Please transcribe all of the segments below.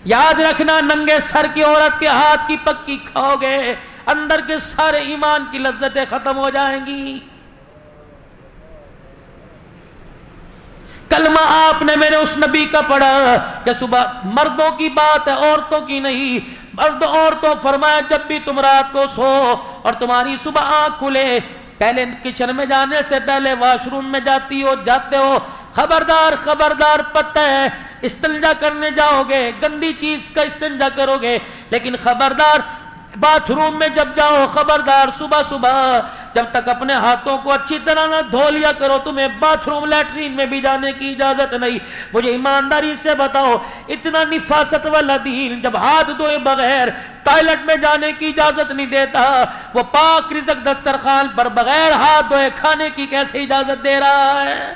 یاد رکھنا ننگے سر کی عورت کے ہاتھ کی پکی کھاؤ گے، اندر کے سارے ایمان کی لذتیں ختم ہو جائیں گی۔ کلمہ آپ نے میرے اس نبی کا پڑھا کہ صبح مردوں کی بات ہے، عورتوں کی نہیں، مرد عورتوں فرمایا جب بھی تم رات کو سو اور تمہاری صبح آنکھ کھلے، پہلے کچن میں جانے سے پہلے واش روم میں جاتی ہو جاتے ہو، خبردار خبردار پتہ ہے استنجا کرنے جاؤ گے گندی چیز کا استنجا کرو گے، لیکن خبردار باتھ روم میں جب جاؤ خبردار صبح صبح جب تک اپنے ہاتھوں کو اچھی طرح نہ دھو لیا کرو تمہیں باتھ روم لیٹرین میں بھی جانے کی اجازت نہیں۔ مجھے ایمانداری سے بتاؤ اتنا نفاست والا دین جب ہاتھ دھوئے بغیر ٹوائلٹ میں جانے کی اجازت نہیں دیتا، وہ پاک رزق دسترخوان پر بغیر ہاتھ دھوئے کھانے کی کیسے اجازت دے رہا ہے؟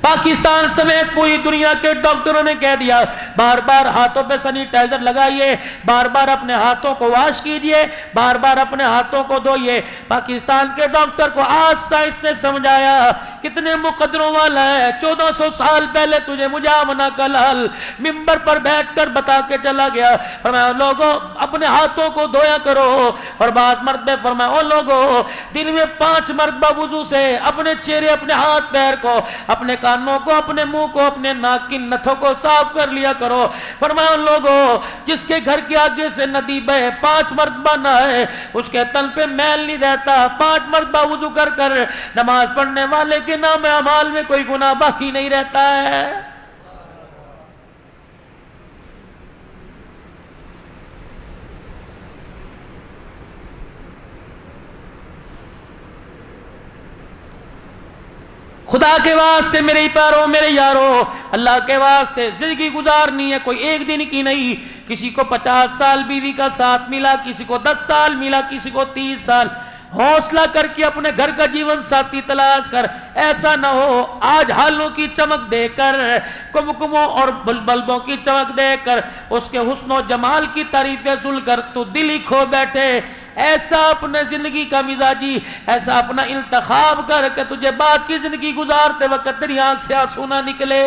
پاکستان سمیت پوری دنیا کے ڈاکٹروں نے کہہ دیا بار بار ہاتھوں پہ سینیٹائزر لگائیے، بار بار اپنے ہاتھوں کو واش کیجئے، بار بار اپنے ہاتھوں کو دھوئیے۔ پاکستان کے ڈاکٹر کو آج سائنس نے سمجھایا کتنے مقدروں والا ہے، 1400 سال پہلے تجھے مجامنہ کا لال ممبر پر بیٹھ کر بتا کے چلا گیا، فرمایا لوگوں اپنے ہاتھوں کو دھویا کرو، اور بعض مرتبہ فرمایا او لوگوں دن میں 5 مرتبہ وضو سے اپنے چہرے اپنے ہاتھ پیر کو اپنے کانوں کو اپنے منہ کو اپنے ناک کی نتھوں کو صاف کر لیا کرو۔ فرمایا لوگوں جس کے گھر کے آگے سے ندی بہے 5 مرتبہ نہائے اس کے تن پہ میل نہیں رہتا، 5 مرتبہ وضو کر کر نماز پڑھنے والے کے نام اعمال میں کوئی گناہ باقی نہیں رہتا ہے۔ خدا کے واسطے میرے پیاروں میرے یاروں، اللہ کے واسطے زندگی گزارنی ہے کوئی ایک دن کی نہیں۔ کسی کو 50 سال بیوی کا ساتھ ملا، کسی کو 10 سال ملا، کسی کو 30 سال۔ حوصلہ کر کے اپنے گھر کا جیون ساتھی تلاش کر، ایسا نہ ہو آج ہالوں کی چمک دے کر کمکموں اور بلبوں کی چمک دے کر اس کے حسن و جمال کی تعریفیں سن کر تو دل ہی کھو بیٹھے۔ ایسا اپنے زندگی کا مزاجی ایسا اپنا انتخاب کر کہ تجھے بعد کی زندگی گزارتے وقت تیری آنکھ سے آنسو نہ نکلے۔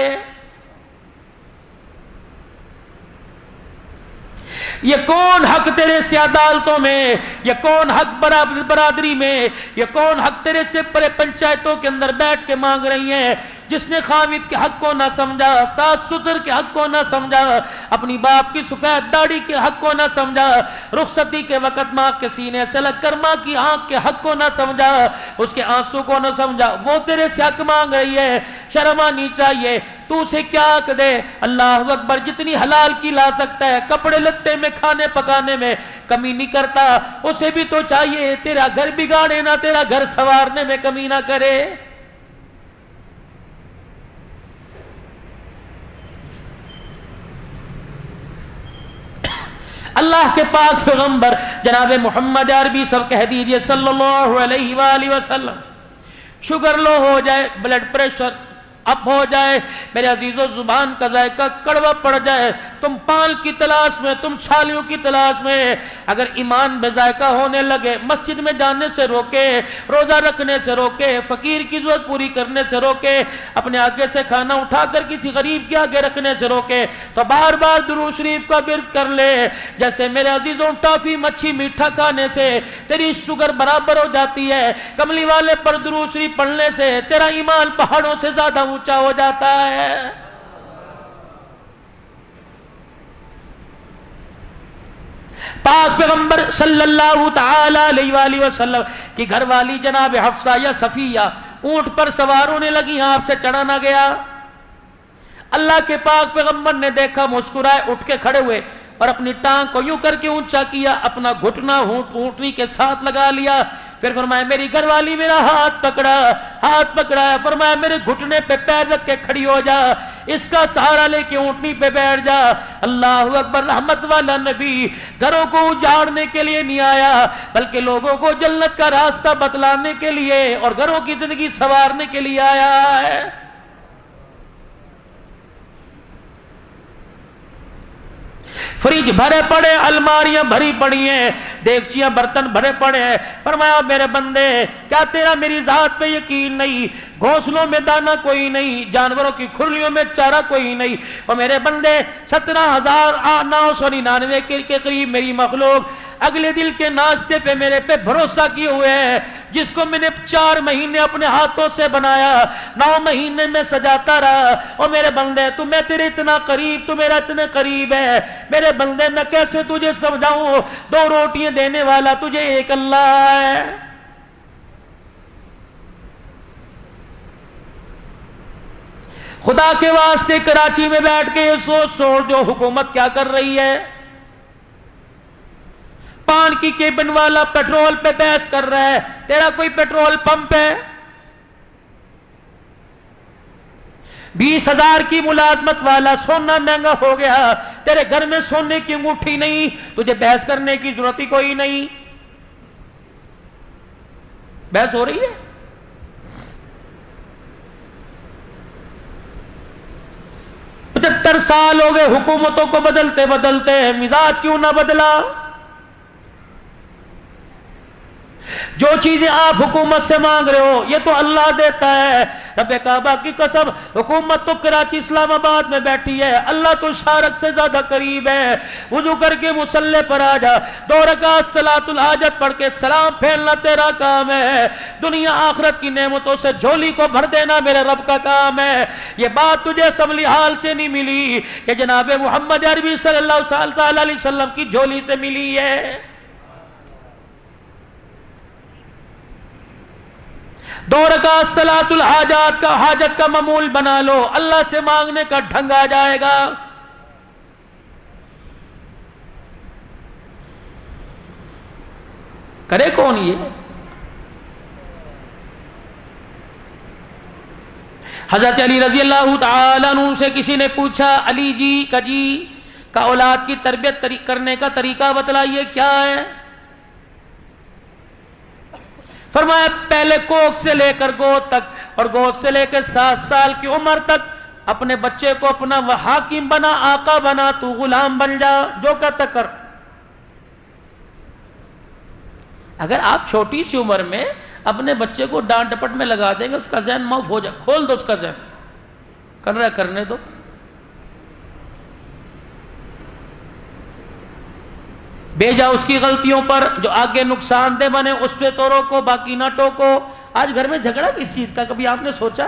یہ کون حق تیرے سے عدالتوں میں، یہ کون حق برادری میں، یہ کون حق تیرے سے پرے پنچایتوں کے اندر بیٹھ کے مانگ رہی ہیں؟ جس نے خامد کے حق کو نہ سمجھا، ساس سسر کے حق کو نہ سمجھا، اپنی باپ کی سفید داڑھی کے حق کو نہ سمجھا، رخصتی کے وقت ماں کے سینے سے لگ کر ماں کی آنکھ کے حق کو نہ سمجھا، اس کے آنسو کو نہ سمجھا، وہ تیرے سے حق مانگ رہی ہے۔ شرم آنی چاہیے، تو اسے کیا حق دے؟ اللہ اکبر، جتنی حلال کی لا سکتا ہے کپڑے لتے میں کھانے پکانے میں کمی نہیں کرتا، اسے بھی تو چاہیے تیرا گھر بگاڑے نہ تیرا گھر سنوارنے میں کمی نہ کرے۔ اللہ کے پاک پیغمبر جناب محمد عربی سب کہہ دیجئے صلی اللہ علیہ وآلہ وسلم، شوگر لو ہو جائے، بلڈ پریشر اپ ہو جائے، میرے عزیزو زبان کا ذائقہ کڑوا پڑ جائے، تم پال کی تلاش میں، تم چھالیوں کی تلاش میں، اگر ایمان بے ذائقہ ہونے لگے، مسجد میں جانے سے روکے، روزہ رکھنے سے روکے، فقیر کی ضرورت پوری کرنے سے روکے، اپنے آگے سے کھانا اٹھا کر کسی غریب کے آگے رکھنے سے روکے، تو بار بار درود شریف کا ورد کر لے۔ جیسے میرے عزیزوں ٹافی مچھی میٹھا کھانے سے تیری شوگر برابر ہو جاتی ہے، کملی والے پر درود شریف پڑھنے سے تیرا ایمان پہاڑوں سے زیادہ اونچا ہو جاتا ہے۔ پاک پیغمبر صلی اللہ تعالی علیہ وآلہ وسلم کی گھر والی جناب حفصہ یا صفیہ اونٹ پر سوار ہونے لگی، آپ سے چڑھا نہ گیا۔ اللہ کے پاک پیغمبر نے دیکھا، مسکرائے، اٹھ کے کھڑے ہوئے اور اپنی ٹانگ کو یوں کر کے اونچا کیا، اپنا گھٹنا اونٹنی کے ساتھ لگا لیا، پھر فرمایا میری گھر والی میرا ہاتھ پکڑا، فرمایا میرے گھٹنے پہ پیر رکھ کے کھڑی ہو جا، اس کا سہارا لے کے اونٹنی پہ بیٹھ جا۔ اللہ اکبر، رحمت والا نبی گھروں کو اجاڑنے کے لیے نہیں آیا بلکہ لوگوں کو جنت کا راستہ بتلانے کے لیے اور گھروں کی زندگی سنوارنے کے لیے آیا ہے۔ فریج بھرے پڑے، الماریاں بھری پڑی ہیں، دیگچیاں برتن بھرے پڑے ہیں۔ فرمایا میرے بندے کیا تیرا میری ذات پہ یقین نہیں؟ گھونسلوں میں دانہ کوئی نہیں، جانوروں کی کھرلیوں میں چارہ کوئی نہیں، اور میرے بندے 17,999 کے قریب میری مخلوق اگلے دل کے ناشتے پہ میرے پہ بھروسہ کیے ہوئے ہیں، جس کو میں نے 4 مہینے اپنے ہاتھوں سے بنایا، 9 مہینے میں سجاتا رہا۔ اور میرے بندے تو میں تیرے اتنا قریب، تو میرا اتنے قریب ہے، میرے بندے میں کیسے تجھے سمجھاؤں؟ 2 روٹیاں دینے والا تجھے ایک اللہ ہے۔ خدا کے واسطے کراچی میں بیٹھ کے یہ سوچ جو حکومت کیا کر رہی ہے۔ پان کی کیبن والا پیٹرول پہ بحث کر رہا ہے، تیرا کوئی پیٹرول پمپ ہے؟ 20,000 کی ملازمت والا، سونا مہنگا ہو گیا، تیرے گھر میں سونے کی انگوٹھی نہیں، تجھے بحث کرنے کی ضرورت ہی کوئی نہیں۔ بحث ہو رہی ہے؟ ستر سال ہو گئے حکومتوں کو بدلتے بدلتے، مزاج کیوں نہ بدلا؟ جو چیزیں آپ حکومت سے مانگ رہے ہو یہ تو اللہ دیتا ہے۔ رب کعبہ کی قسم، حکومت تو کراچی اسلام آباد میں بیٹھی ہے، اللہ تو شارق سے زیادہ قریب ہے۔ وضو کر کے مصلی پر آ جا، 2 رکعت صلاۃ الحاجت پڑھ کے سلام پھیرنا تیرا کام ہے۔ دنیا آخرت کی نعمتوں سے جھولی کو بھر دینا میرے رب کا کام ہے۔ یہ بات تجھے اسمبلی حال سے نہیں ملی، یہ جناب محمد عربی صلی اللہ علیہ وسلم کی جھولی سے ملی ہے۔ 2 رکعت صلاۃ الحاجات کا حاجت کا معمول بنا لو، اللہ سے مانگنے کا ڈھنگ آ جائے گا۔ کرے کون یہ؟ حضرت علی رضی اللہ تعالیٰ عنہ سے کسی نے پوچھا، علی جی کا اولاد کی تربیت کرنے کا طریقہ بتلائیے کیا ہے؟ فرمایا پہلے کوکھ سے لے کر گود تک، اور گود سے لے کر 7 سال کی عمر تک اپنے بچے کو اپنا حاکم بنا، آقا بنا، تو غلام بن جا، جو کہتا کر۔ اگر آپ چھوٹی سی عمر میں اپنے بچے کو ڈانٹ ڈپٹ میں لگا دیں گے، اس کا ذہن معاف ہو جائے، کھول دو اس کا ذہن، کر رہا ہے کرنے دو۔ بھیجا اس کی غلطیوں پر، جو آگے نقصان دہ بنے اس پہ تو روکو، باقی نہ ٹوکو۔ آج گھر میں جھگڑا کس چیز کا؟ کبھی آپ نے سوچا؟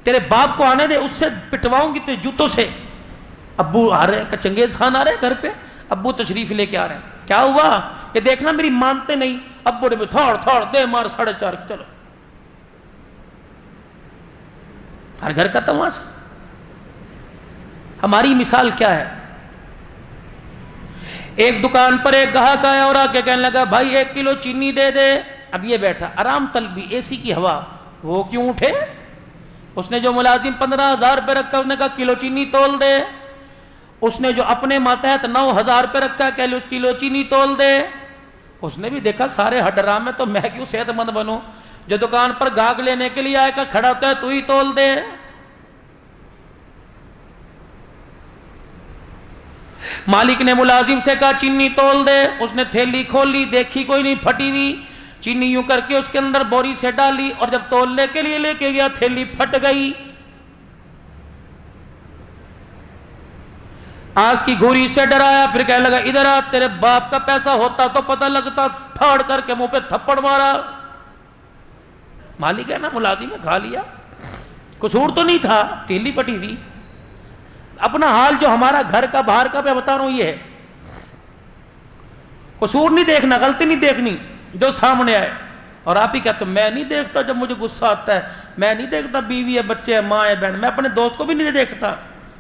تیرے باپ کو آنے دے، اس سے پٹواؤں گی تیرے جوتوں سے۔ ابو آ رہے ہیں، چنگیز خان آ رہے ہیں گھر پہ، ابو تشریف لے کے آ رہے ہیں، کیا ہوا؟ یہ دیکھنا میری مانتے نہیں، ابو نے تھوڑ دے مار 4:30، چلو۔ ہر گھر کا تماشا۔ ہماری مثال کیا ہے؟ ایک دکان پر ایک گاہک آیا اور آ کے کہنے لگا، بھائی 1 کلو چینی دے دے۔ اب یہ بیٹھا آرام طلبی، اے سی کی ہوا، وہ کیوں اٹھے؟ اس نے جو ملازم 15,000 روپے رکھا، اس نے کہا کلو چینی تول دے۔ اس نے جو اپنے ماتحت 9,000 روپے رکھا، کلو چینی تول دے۔ اس نے بھی دیکھا سارے حرام میں، تو میں کیوں صحت مند بنوں؟ جو دکان پر گاہک لینے کے لیے آئے گا کھڑا ہوتا ہے، تو ہی تول دے۔ مالک نے ملازم سے کہا چینی تول دے۔ اس نے تھیلی کھولی، دیکھی کوئی نہیں، پھٹی ہوئی چینی، یوں کر کے اس کے اندر بوری سے ڈالی، اور جب تولنے کے لیے لے کے گیا تھیلی پھٹ گئی۔ آنکھ کی گھوری سے ڈرایا، پھر کہنے لگا ادھر آ، تیرے باپ کا پیسہ ہوتا تو پتہ لگتا، پھاڑ کر کے منہ پہ تھپڑ مارا۔ مالک ہے نا، ملازم ہے، کھا لیا، قصور تو نہیں تھا، تھیلی پھٹی تھی۔ اپنا حال جو ہمارا گھر کا باہر کا میں بتا رہا ہوں، یہ ہے، قصور نہیں دیکھنا، غلطی نہیں دیکھنی، جو سامنے آئے۔ اور آپ ہی کہتے ہیں میں نہیں دیکھتا جب مجھے غصہ آتا ہے، میں نہیں دیکھتا بیوی ہے، بچے ہیں، ماں ہے، بہن، میں اپنے دوست کو بھی نہیں دیکھتا،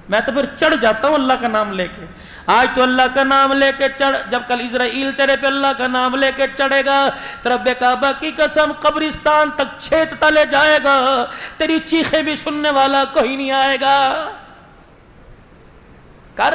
میں تو پھر چڑھ جاتا ہوں اللہ کا نام لے کے۔ آج تو اللہ کا نام لے کے چڑھ، جب کل اسرائیل تیرے پہ اللہ کا نام لے کے چڑھے گا، تو رب کعبہ کی قسم قبرستان تک چھیت تلے جائے گا، تیری چیخیں بھی سننے والا کوئی نہیں آئے گا۔ کر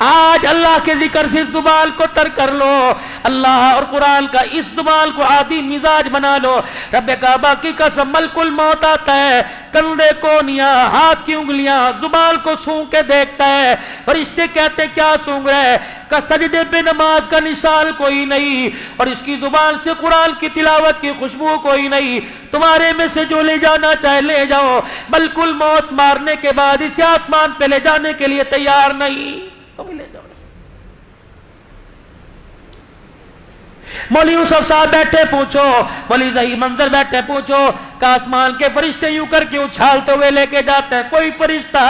آج اللہ کے ذکر سے زبان کو تر کر لو، اللہ اور قرآن کا اس زبان کو عادی مزاج بنا لو۔ رب کعبہ کی قسم ملک الموت آتا ہے، کندھے کونیاں، ہاتھ کی انگلیاں، زبان کو سونگ کے دیکھتا ہے، فرشتے کہتے کیا سونگ رہے؟ کہ سجدے پہ نماز کا نشان کوئی نہیں، اور اس کی زبان سے قرآن کی تلاوت کی خوشبو کوئی نہیں، تمہارے میں سے جو لے جانا چاہے لے جاؤ، ملک الموت مارنے کے بعد اسے آسمان پہ لے جانے کے لیے تیار نہیں، تم لے جاؤ۔ مولوی یوسف صاحب بیٹھے پوچھو، مولوی ظہیر منظر بیٹھے پوچھو کہ آسمان کے فرشتے یوں کر کے اچھالتے ہوئے لے کے جاتے ہیں، کوئی فرشتہ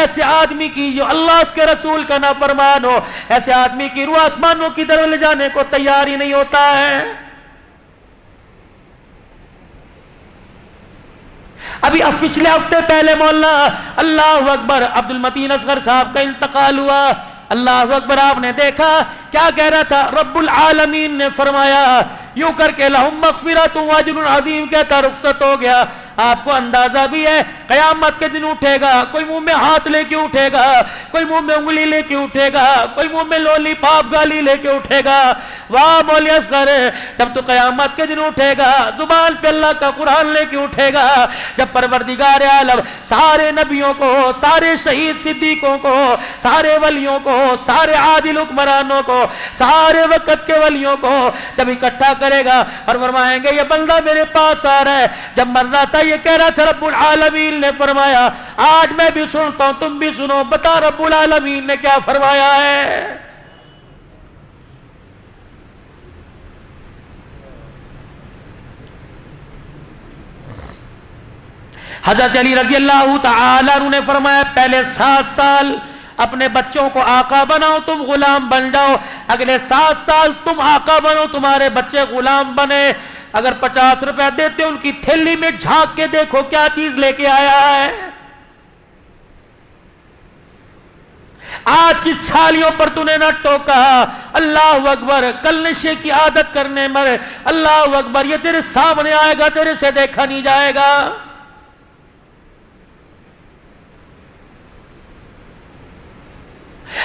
ایسے آدمی کی جو اللہ اس کے رسول کا نافرمان ہو، ایسے آدمی کی روح آسمانوں کی طرف لے جانے کو تیار ہی نہیں ہوتا ہے۔ ابھی پچھلے ہفتے پہلے مولانا اللہ اکبر عبد المتین اصغر صاحب کا انتقال ہوا، اللہ اکبر، آپ نے دیکھا کیا کہہ رہا تھا؟ رب العالمین نے فرمایا یوں کر کے لہم مغفرۃ واجر عظیم کہتا رخصت ہو گیا۔ آپ کو اندازہ بھی ہے قیامت کے دن اٹھے گا، کوئی منہ میں ہاتھ لے کے اٹھے گا، کوئی منہ میں انگلی لے کے اٹھے گا، کوئی منہ میں لولی پاپ گالی لے کے اٹھے گا۔ واہ مولوی اصغر، جب تو قیامت کے دن اٹھے گا زبان پہ اللہ کا قرآن لے کے اٹھے گا، جب پروردگار عالم سارے نبیوں کو، سارے شہید صدیقوں کو، سارے ولیوں کو، سارے عادل حکمرانوں کو، سارے وقت کے ولیوں کو جب اکٹھا کرے گا اور فرمائیں گے یہ بندہ میرے پاس آ رہا ہے، جب مر رہا تھا یہ کہہ رہا تھا رب العالمین نے فرمایا آج میں بھی سنتا ہوں تم بھی سنو، بتا رب العالمین نے کیا فرمایا ہے؟ حضرت علی رضی اللہ تعالی عنہ نے فرمایا پہلے 7 سال اپنے بچوں کو آقا بناؤ، تم غلام بن جاؤ، اگلے 7 سال تم آقا بنو، تمہارے بچے غلام بنے۔ اگر 50 روپے دیتے ان کی تھیلی میں جھانک کے دیکھو کیا چیز لے کے آیا ہے۔ آج کی چھالیوں پر تو نے نہ ٹوکا، اللہ اکبر، کل نشے کی عادت کرنے مر، اللہ اکبر، یہ تیرے سامنے آئے گا، تیرے سے دیکھا نہیں جائے گا۔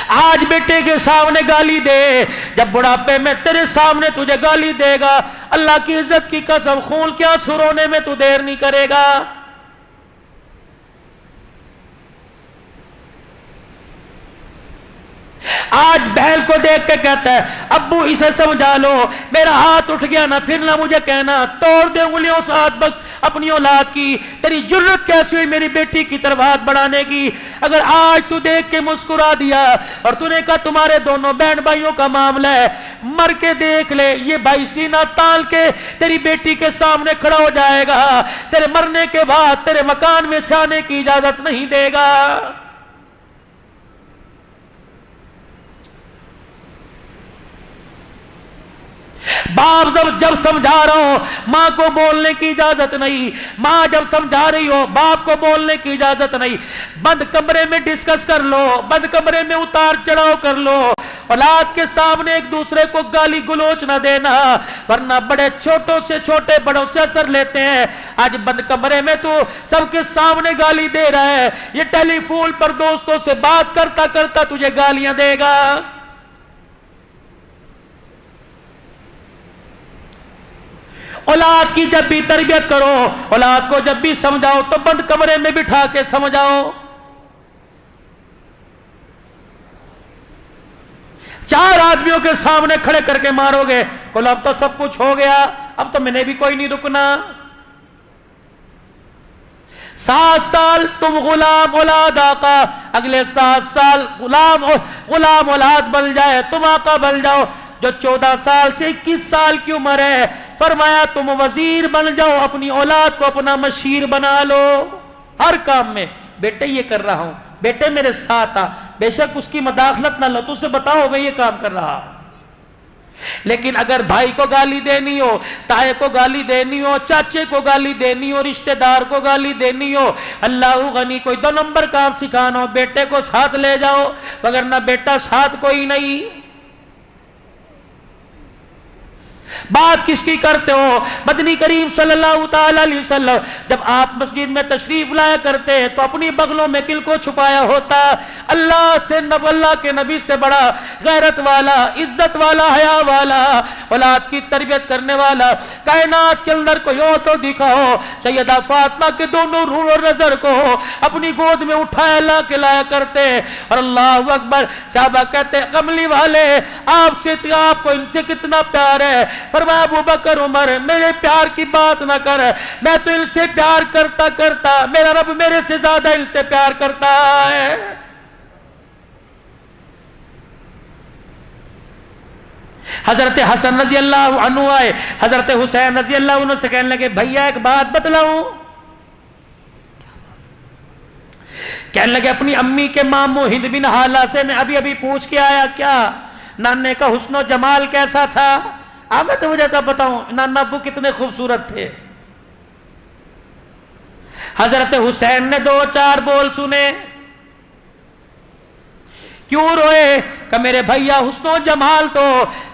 آج بیٹے کے سامنے گالی دے، جب بڑھاپے میں تیرے سامنے تجھے گالی دے گا، اللہ کی عزت کی قسم خون کیا سرونے میں تو دیر نہیں کرے گا۔ آج بہن کو دیکھ کے کہتا ہے ابو اسے سمجھا لو، میرا ہاتھ اٹھ گیا نا پھر نہ مجھے کہنا، توڑ دے انگلیوں سے ہاتھ بس اپنی اولاد کی، تیری جرت کیسی ہوئی میری بیٹی کی طرف ہاتھ بڑھانے کی؟ اگر آج تو دیکھ کے مسکرا دیا اور تو نے کہا تمہارے دونوں بہن بھائیوں کا معاملہ ہے، مر کے دیکھ لے، یہ بھائی سینہ تال کے تیری بیٹی کے سامنے کھڑا ہو جائے گا، تیرے مرنے کے بعد تیرے مکان میں سے آنے کی اجازت نہیں دے گا۔ باپ جب سمجھا رہا ہو ماں کو بولنے کی اجازت نہیں، ماں جب سمجھا رہی ہو باپ کو بولنے کی اجازت نہیں۔ بند کمرے میں ڈسکس کر لو، بند کمرے میں اتار چڑھاؤ کر لو، اولاد کے سامنے ایک دوسرے کو گالی گلوچ نہ دینا، ورنہ بڑے چھوٹوں سے چھوٹے بڑوں سے اثر لیتے ہیں۔ آج بند کمرے میں تو سب کے سامنے گالی دے رہا ہے، یہ ٹیلی فون پر دوستوں سے بات کرتا کرتا تجھے گالیاں دے گا۔ اولاد کی جب بھی تربیت کرو، اولاد کو جب بھی سمجھاؤ تو بند کمرے میں بٹھا کے سمجھاؤ۔ 4 آدمیوں کے سامنے کھڑے کر کے مارو گے، بولو اب تو سب کچھ ہو گیا، اب تو میں نے بھی کوئی نہیں رکنا۔ 7 سال تم غلام اولاد آقا، اگلے 7 سال غلام اولاد بن جائے، تم آقا بن جاؤ۔ جو 14 سال سے 21 سال کی عمر ہے، فرمایا تم وزیر بن جاؤ، اپنی اولاد کو اپنا مشیر بنا لو، ہر کام میں بیٹے یہ کر رہا ہوں، بیٹے میرے ساتھ آ، بے شک اس کی مداخلت نہ لو، تو اسے بتاؤ میں یہ کام کر رہا ہوں۔ لیکن اگر بھائی کو گالی دینی ہو، تائے کو گالی دینی ہو، چاچے کو گالی دینی ہو، رشتہ دار کو گالی دینی ہو، اللہ غنی کوئی 2 نمبر کام سکھانا ہو، بیٹے کو ساتھ لے جاؤ، وگرنہ بیٹا ساتھ کوئی نہیں۔ بات کس کی کرتے ہو؟ مدنی کریم صلی اللہ تعالی علیہ وسلم جب آپ مسجد میں تشریف لایا کرتے تو اپنی بغلوں میں کل کو چھپایا ہوتا؟ اللہ سے اللہ کے نبی سے بڑا غیرت والا، عزت والا، حیا والا، اولاد کی تربیت کرنے والا کائنات کے اندر کوئی ہو تو دکھاؤ۔ سیدہ فاطمہ کے دونوں روح اور نظر کو اپنی گود میں اٹھایا لا کے لایا کرتے، اور اللہ اکبر، صحابہ کہتے کملی والے آپ سے، آپ کو ان سے کتنا پیار ہے؟ فرمایا ابو بکر عمر میرے پیار کی بات نہ کر، میں تو ان سے پیار کرتا کرتا میرا رب میرے سے زیادہ ان سے پیار کرتا ہے۔ حضرت حسن رضی اللہ عنہ آئے، حضرت حسین رضی اللہ عنہ سے کہنے لگے بھیا ایک بات بتلاؤں؟ کہنے لگے اپنی امی کے ماموں ہند بن حالہ سے میں ابھی ابھی پوچھ کے آیا، کیا نانے کا حسن و جمال کیسا تھا؟ میں تو مجھے تب بتاؤں نانا ابو کتنے خوبصورت تھے۔ حضرت حسین نے دو چار بول سنے، کیوں روئے؟ کہ میرے بھیا حسن و جمال تو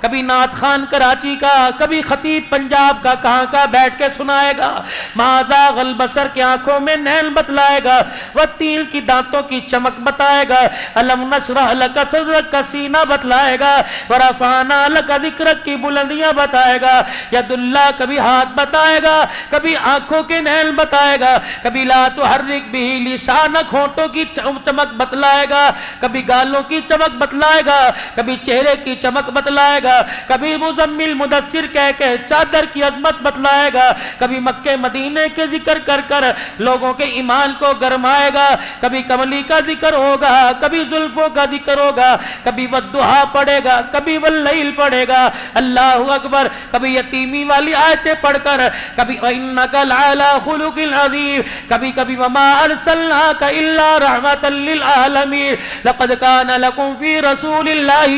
کبھی نعت خان کراچی کا، کبھی خطیب پنجاب کا کہاں کا بیٹھ کے سنائے گا، ما زاغ البصر کی آنکھوں میں نیل بتلائے گا، والتیل کی دانتوں کی چمک بتائے گا، الم نشرح لک صدرک کا سینہ بتلائے گا، ورفعنا لک ذکرک کی بلندیاں بتائے گا، ید اللہ کبھی ہاتھ بتائے گا، کبھی آنکھوں کے نیل بتائے گا، کبھی لا تحرک بہ لسانک ہونٹوں کی چمک بتلائے گا، کبھی گالوں کی چمک بتلائے گا، کبھی چہرے کی چمک بتلائے گا، کبھی مزمل مدثر کہہ کے چادر کی عظمت بتلائے گا، کبھی مکہ مدینے کے ذکر کر کر لوگوں کے ایمان کو گرمائے گا، کبھی کملی کا ذکر ہوگا، کبھی زلفوں کا ذکر ہوگا، کبھی والضحیٰ پڑھے گا، کبھی واللیل پڑھے گا، اللہ اکبر، کبھی یتیمی والی آیتیں پڑھ کر، کبھی وَإِنَّكَ لَعَلَىٰ خُلُقٍ عَظِيمٍ، کبھی کبھی وَمَا أَرْسَلْنَاكَ إِلَّا رَحْمَةً لِّلْعَالَمِينَ لَقَدْ كَانَ لَكُمْ فِي رَسُولِ اللَّهِ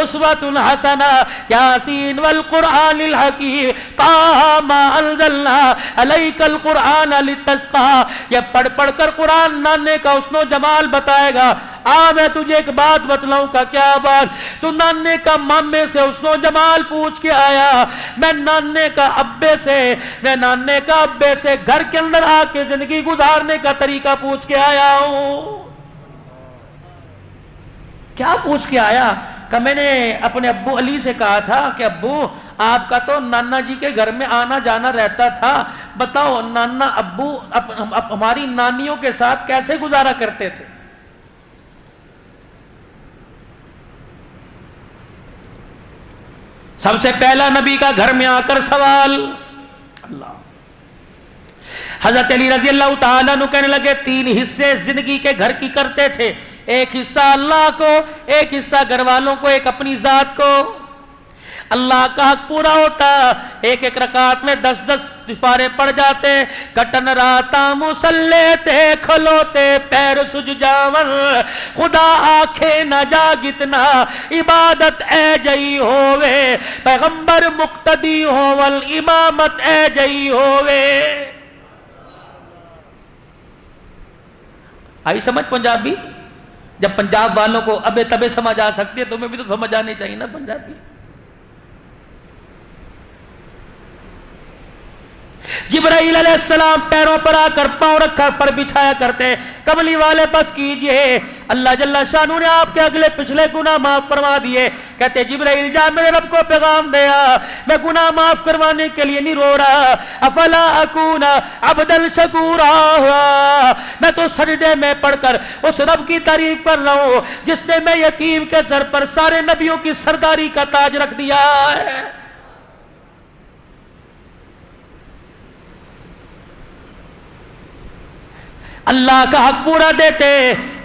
أُسْوَةٌ حَسَنَةٌ يَاسِينَ وَالْقُرْآنِ الْحَكِيمِ طَٰهَ مَا أَنزَلْنَا عَلَيْكَ الْقُرْآنَ لِتَشْقَىٰ، یہ پڑھ پڑھ کر قرآن نانے کا حسن و جمال بتائے گا۔ میں تجھے ایک بات بتلاؤں کا، کیا بات؟ تو نانے کا مامے سے حسن و جمال پوچھ کے آیا، میں نانے کا ابے سے، میں نانے کا ابے سے گھر کے اندر آ کے زندگی گزارنے کا طریقہ پوچھ کے آیا ہوں۔ کیا پوچھ کے آیا؟ کہ میں نے اپنے ابو علی سے کہا تھا کہ ابو آپ کا تو نانا جی کے گھر میں آنا جانا رہتا تھا، بتاؤ نانا ابو ہماری نانیوں کے ساتھ کیسے گزارا کرتے تھے؟ سب سے پہلا نبی کا گھر میں آ کر سوال، اللہ، حضرت علی رضی اللہ تعالیٰ عنہ کہنے لگے تین حصے زندگی کے گھر کی کرتے تھے، ایک حصہ اللہ کو، ایک حصہ گھر والوں کو، ایک اپنی ذات کو۔ اللہ کا حق پورا ہوتا، ایک ایک رکعت میں 10 پارے پڑ جاتے، کٹن راتا مسلے تے کھلوتے پیر سج جاون، خدا آنکھیں نہ جاگتنا عبادت اے جئی ہووے، پیغمبر مقتدی ہوول امامت اے جئی ہووے۔ آئی سمجھ پنجابی؟ جب پنجاب والوں کو ابے تبے سمجھ آ سکتی ہے، تمہیں بھی تو سمجھ آنی چاہیے نا پنجابی۔ جبرائیل علیہ السلام پیروں پر آ کر پاؤں رکھا پر بچھایا کرتے، کملی والے بس کیجئے، اللہ جل شانہ نے آپ کے اگلے پچھلے گناہ معاف فرما دیے۔ کہتے جبرائیل جا میرے رب کو پیغام دیا، میں گناہ معاف کروانے کے لیے نہیں رو رہا، افلا اکون عبدا شکورا، میں تو سجدے میں پڑھ کر اس رب کی تعریف کر رہا ہوں جس نے میں یتیم کے سر پر سارے نبیوں کی سرداری کا تاج رکھ دیا ہے۔ اللہ کا حق پورا دیتے،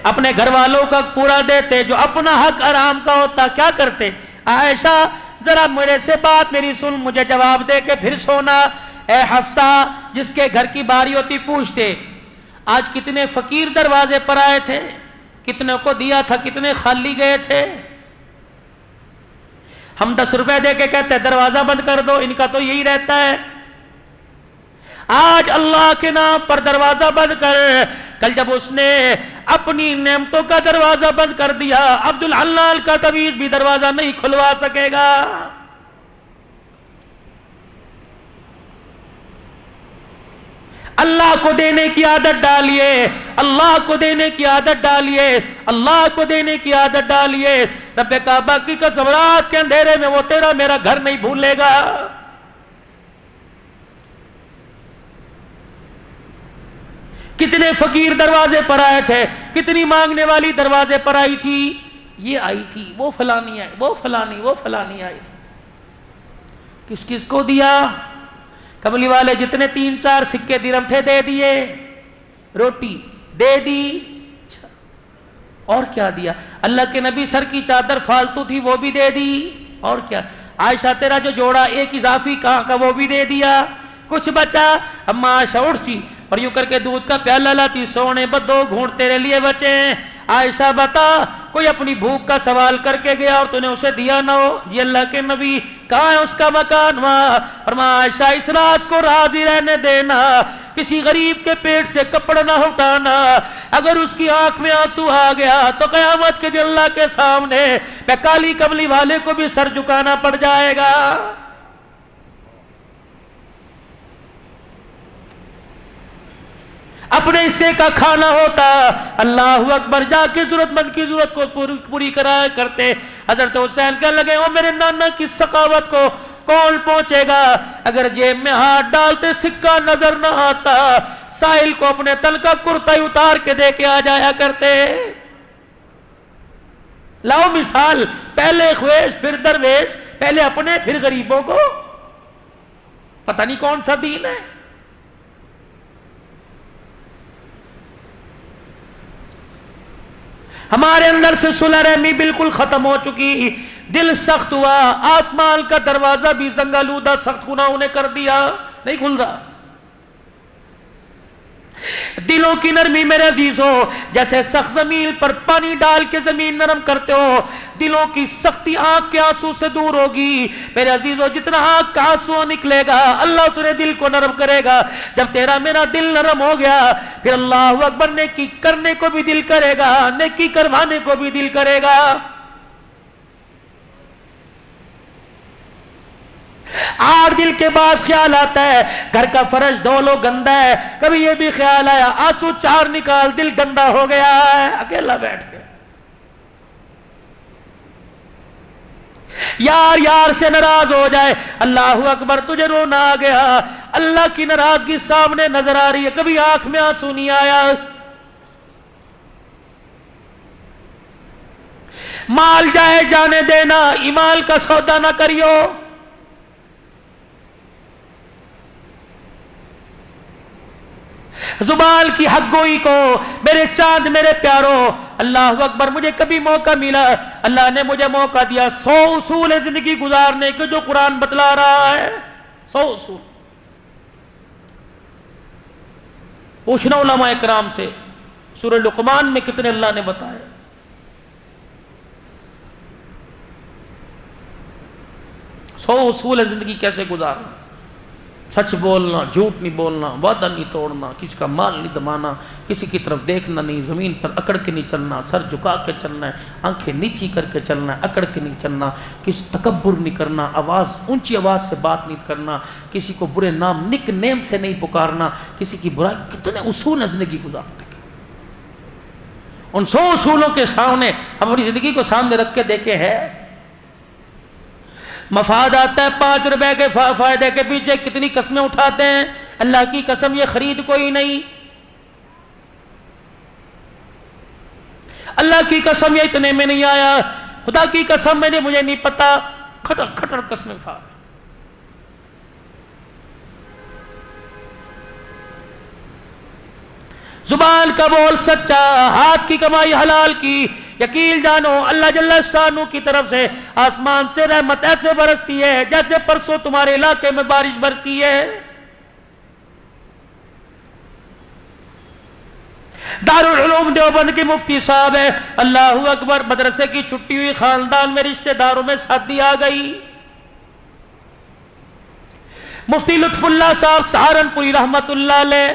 اپنے گھر والوں کا حق پورا دیتے، جو اپنا حق حرام کا ہوتا کیا کرتے؟ عائشہ ذرا میرے سے بات میری سن، مجھے جواب دے کے پھر سونا۔ اے حفصہ، جس کے گھر کی باری ہوتی پوچھتے آج کتنے فقیر دروازے پر آئے تھے، کتنے کو دیا تھا، کتنے خالی گئے تھے؟ ہم 10 روپے دے کے کہتے ہیں دروازہ بند کر دو، ان کا تو یہی رہتا ہے۔ آج اللہ کے نام پر دروازہ بند کر، کل جب اس نے اپنی نعمتوں کا دروازہ بند کر دیا، عبدالحلال کا تعویذ بھی دروازہ نہیں کھلوا سکے گا۔ اللہ کو دینے کی عادت ڈالیے، اللہ کو دینے کی عادت ڈالیے، اللہ کو دینے کی عادت ڈالیے۔ رب کعبہ کی قسم رات کے اندھیرے میں وہ تیرا میرا گھر نہیں بھولے گا۔ کتنے فقیر دروازے پر آئے تھے، کتنی مانگنے والی دروازے پر آئی تھی، یہ آئی تھی، وہ فلانی آئی، وہ فلانی آئی تھی۔ کس کس کو دیا؟ کملی والے جتنے 3-4 سکے درہم تھے دے دیے، روٹی دے دی، اور کیا دیا؟ اللہ کے نبی سر کی چادر فالتو تھی وہ بھی دے دی، اور کیا؟ عائشہ تیرا جو جوڑا ایک اضافی کہاں کا وہ بھی دے دیا، کچھ بچا؟ اما عائشہ اٹھتی اور یوں کر کے دودھ کا پیالہ لاتی، سونے بدو گھونٹ تیرے لیے بچے ہیں۔ عائشہ بتا کوئی اپنی بھوک کا سوال کر کے گیا اور تو نے اسے دیا نہ ہو؟ جی اللہ کے نبی کہاں ہے اس کا مکان؟ وہاں۔ فرمایا عائشہ اس راز کو راضی رہنے دینا، کسی غریب کے پیٹ سے کپڑا نہ ہٹانا، اگر اس کی آنکھ میں آنسو آ گیا تو قیامت کے دن اللہ کے سامنے میں کالی کملی والے کو بھی سر جھکانا پڑ جائے گا۔ اپنے حصے کا کھانا ہوتا، اللہ اکبر، جا کے ضرورت مند کی ضرورت کو پوری کرایا کرتے۔ حضرت حسین کہنے لگے او میرے نانا کی سخاوت کو کون پہنچے گا؟ اگر جیب میں ہاتھ ڈالتے سکہ نظر نہ آتا، ساحل کو اپنے تن کا کرتا ہی اتار کے دے کے آ جایا کرتے۔ لاؤ مثال، پہلے خویش پھر درویش، پہلے اپنے پھر غریبوں کو۔ پتہ نہیں کون سا دین ہے۔ ہمارے اندر سے صلح رحمی بالکل ختم ہو چکی، دل سخت ہوا، آسمان کا دروازہ بھی زنگالودہ سخت گناہوں نے کر دیا، نہیں کھل رہا۔ دلوں کی نرمی میرے عزیزو، جیسے سخت زمین پر پانی ڈال کے زمین نرم کرتے ہو، دلوں کی سختی آنکھ کے آنسو سے دور ہوگی میرے عزیزو۔ جتنا آنکھ کا آنسو نکلے گا اللہ تیرے دل کو نرم کرے گا۔ جب تیرا میرا دل نرم ہو گیا پھر اللہ اکبر نیکی کرنے کو بھی دل کرے گا، نیکی کروانے کو بھی دل کرے گا۔ آر دل کے بعد خیال آتا ہے گھر کا فرش دھو لو گندا ہے، کبھی یہ بھی خیال آیا آنسو 4 نکال دل گندا ہو گیا ہے، اکیلا بیٹھ کے یار یار سے ناراض ہو جائے، اللہ اکبر تجھے رونا آ گیا، اللہ کی ناراضگی سامنے نظر آ رہی ہے، کبھی آنکھ میں آنسو نہیں آیا۔ مال جائے جانے دینا، ایمان کا سودا نہ کریو۔ زبان کی حق گوئی کو میرے چاند میرے پیاروں، اللہ اکبر، مجھے کبھی موقع ملا، اللہ نے مجھے موقع دیا 100 اصول ہے زندگی گزارنے کے جو قرآن بتلا رہا ہے، 100 اصول۔ پوچھنا علماء کرام سے سورہ لقمان میں کتنے اللہ نے بتائے۔ سو اصول ہے زندگی کیسے گزارنا، سچ بولنا، جھوٹ نہیں بولنا، وعدہ نہیں توڑنا، کسی کا مال نہیں دبانا، کسی کی طرف دیکھنا نہیں، زمین پر اکڑ کے نہیں چلنا، سر جھکا کے چلنا ہے، آنکھیں نیچی کر کے چلنا ہے، اکڑ کے نہیں چلنا، کسی تکبر نہیں کرنا، اونچی آواز سے بات نہیں کرنا، کسی کو برے نام نک نیم سے نہیں پکارنا، کسی کی برائی۔ کتنے اصول ہیں زندگی گزارنے کے۔ ان 100 اصولوں کے سامنے اپنی زندگی کو سامنے رکھ کے دیکھے ہے، مفاد آتا ہے 5 روپے کے فائدے کے پیچھے کتنی قسمیں اٹھاتے ہیں، اللہ کی قسم یہ خرید کوئی نہیں، اللہ کی قسم یہ اتنے میں نہیں آیا، خدا کی قسم مجھے نہیں پتا، کھٹر کھٹر قسمیں اٹھا۔ زبان کا بول سچا، ہاتھ کی کمائی حلال کی، یقین جانو اللہ جل شانہ کی طرف سے آسمان سے رحمت ایسے برستی ہے جیسے پرسوں تمہارے علاقے میں بارش برسی ہے۔ دارالعلوم دیوبند کے مفتی صاحب ہے، اللہ اکبر، مدرسے کی چھٹی ہوئی، خاندان میں رشتہ داروں میں شادی آ گئی۔ مفتی لطف اللہ صاحب سہارنپوری رحمت اللہ علیہ،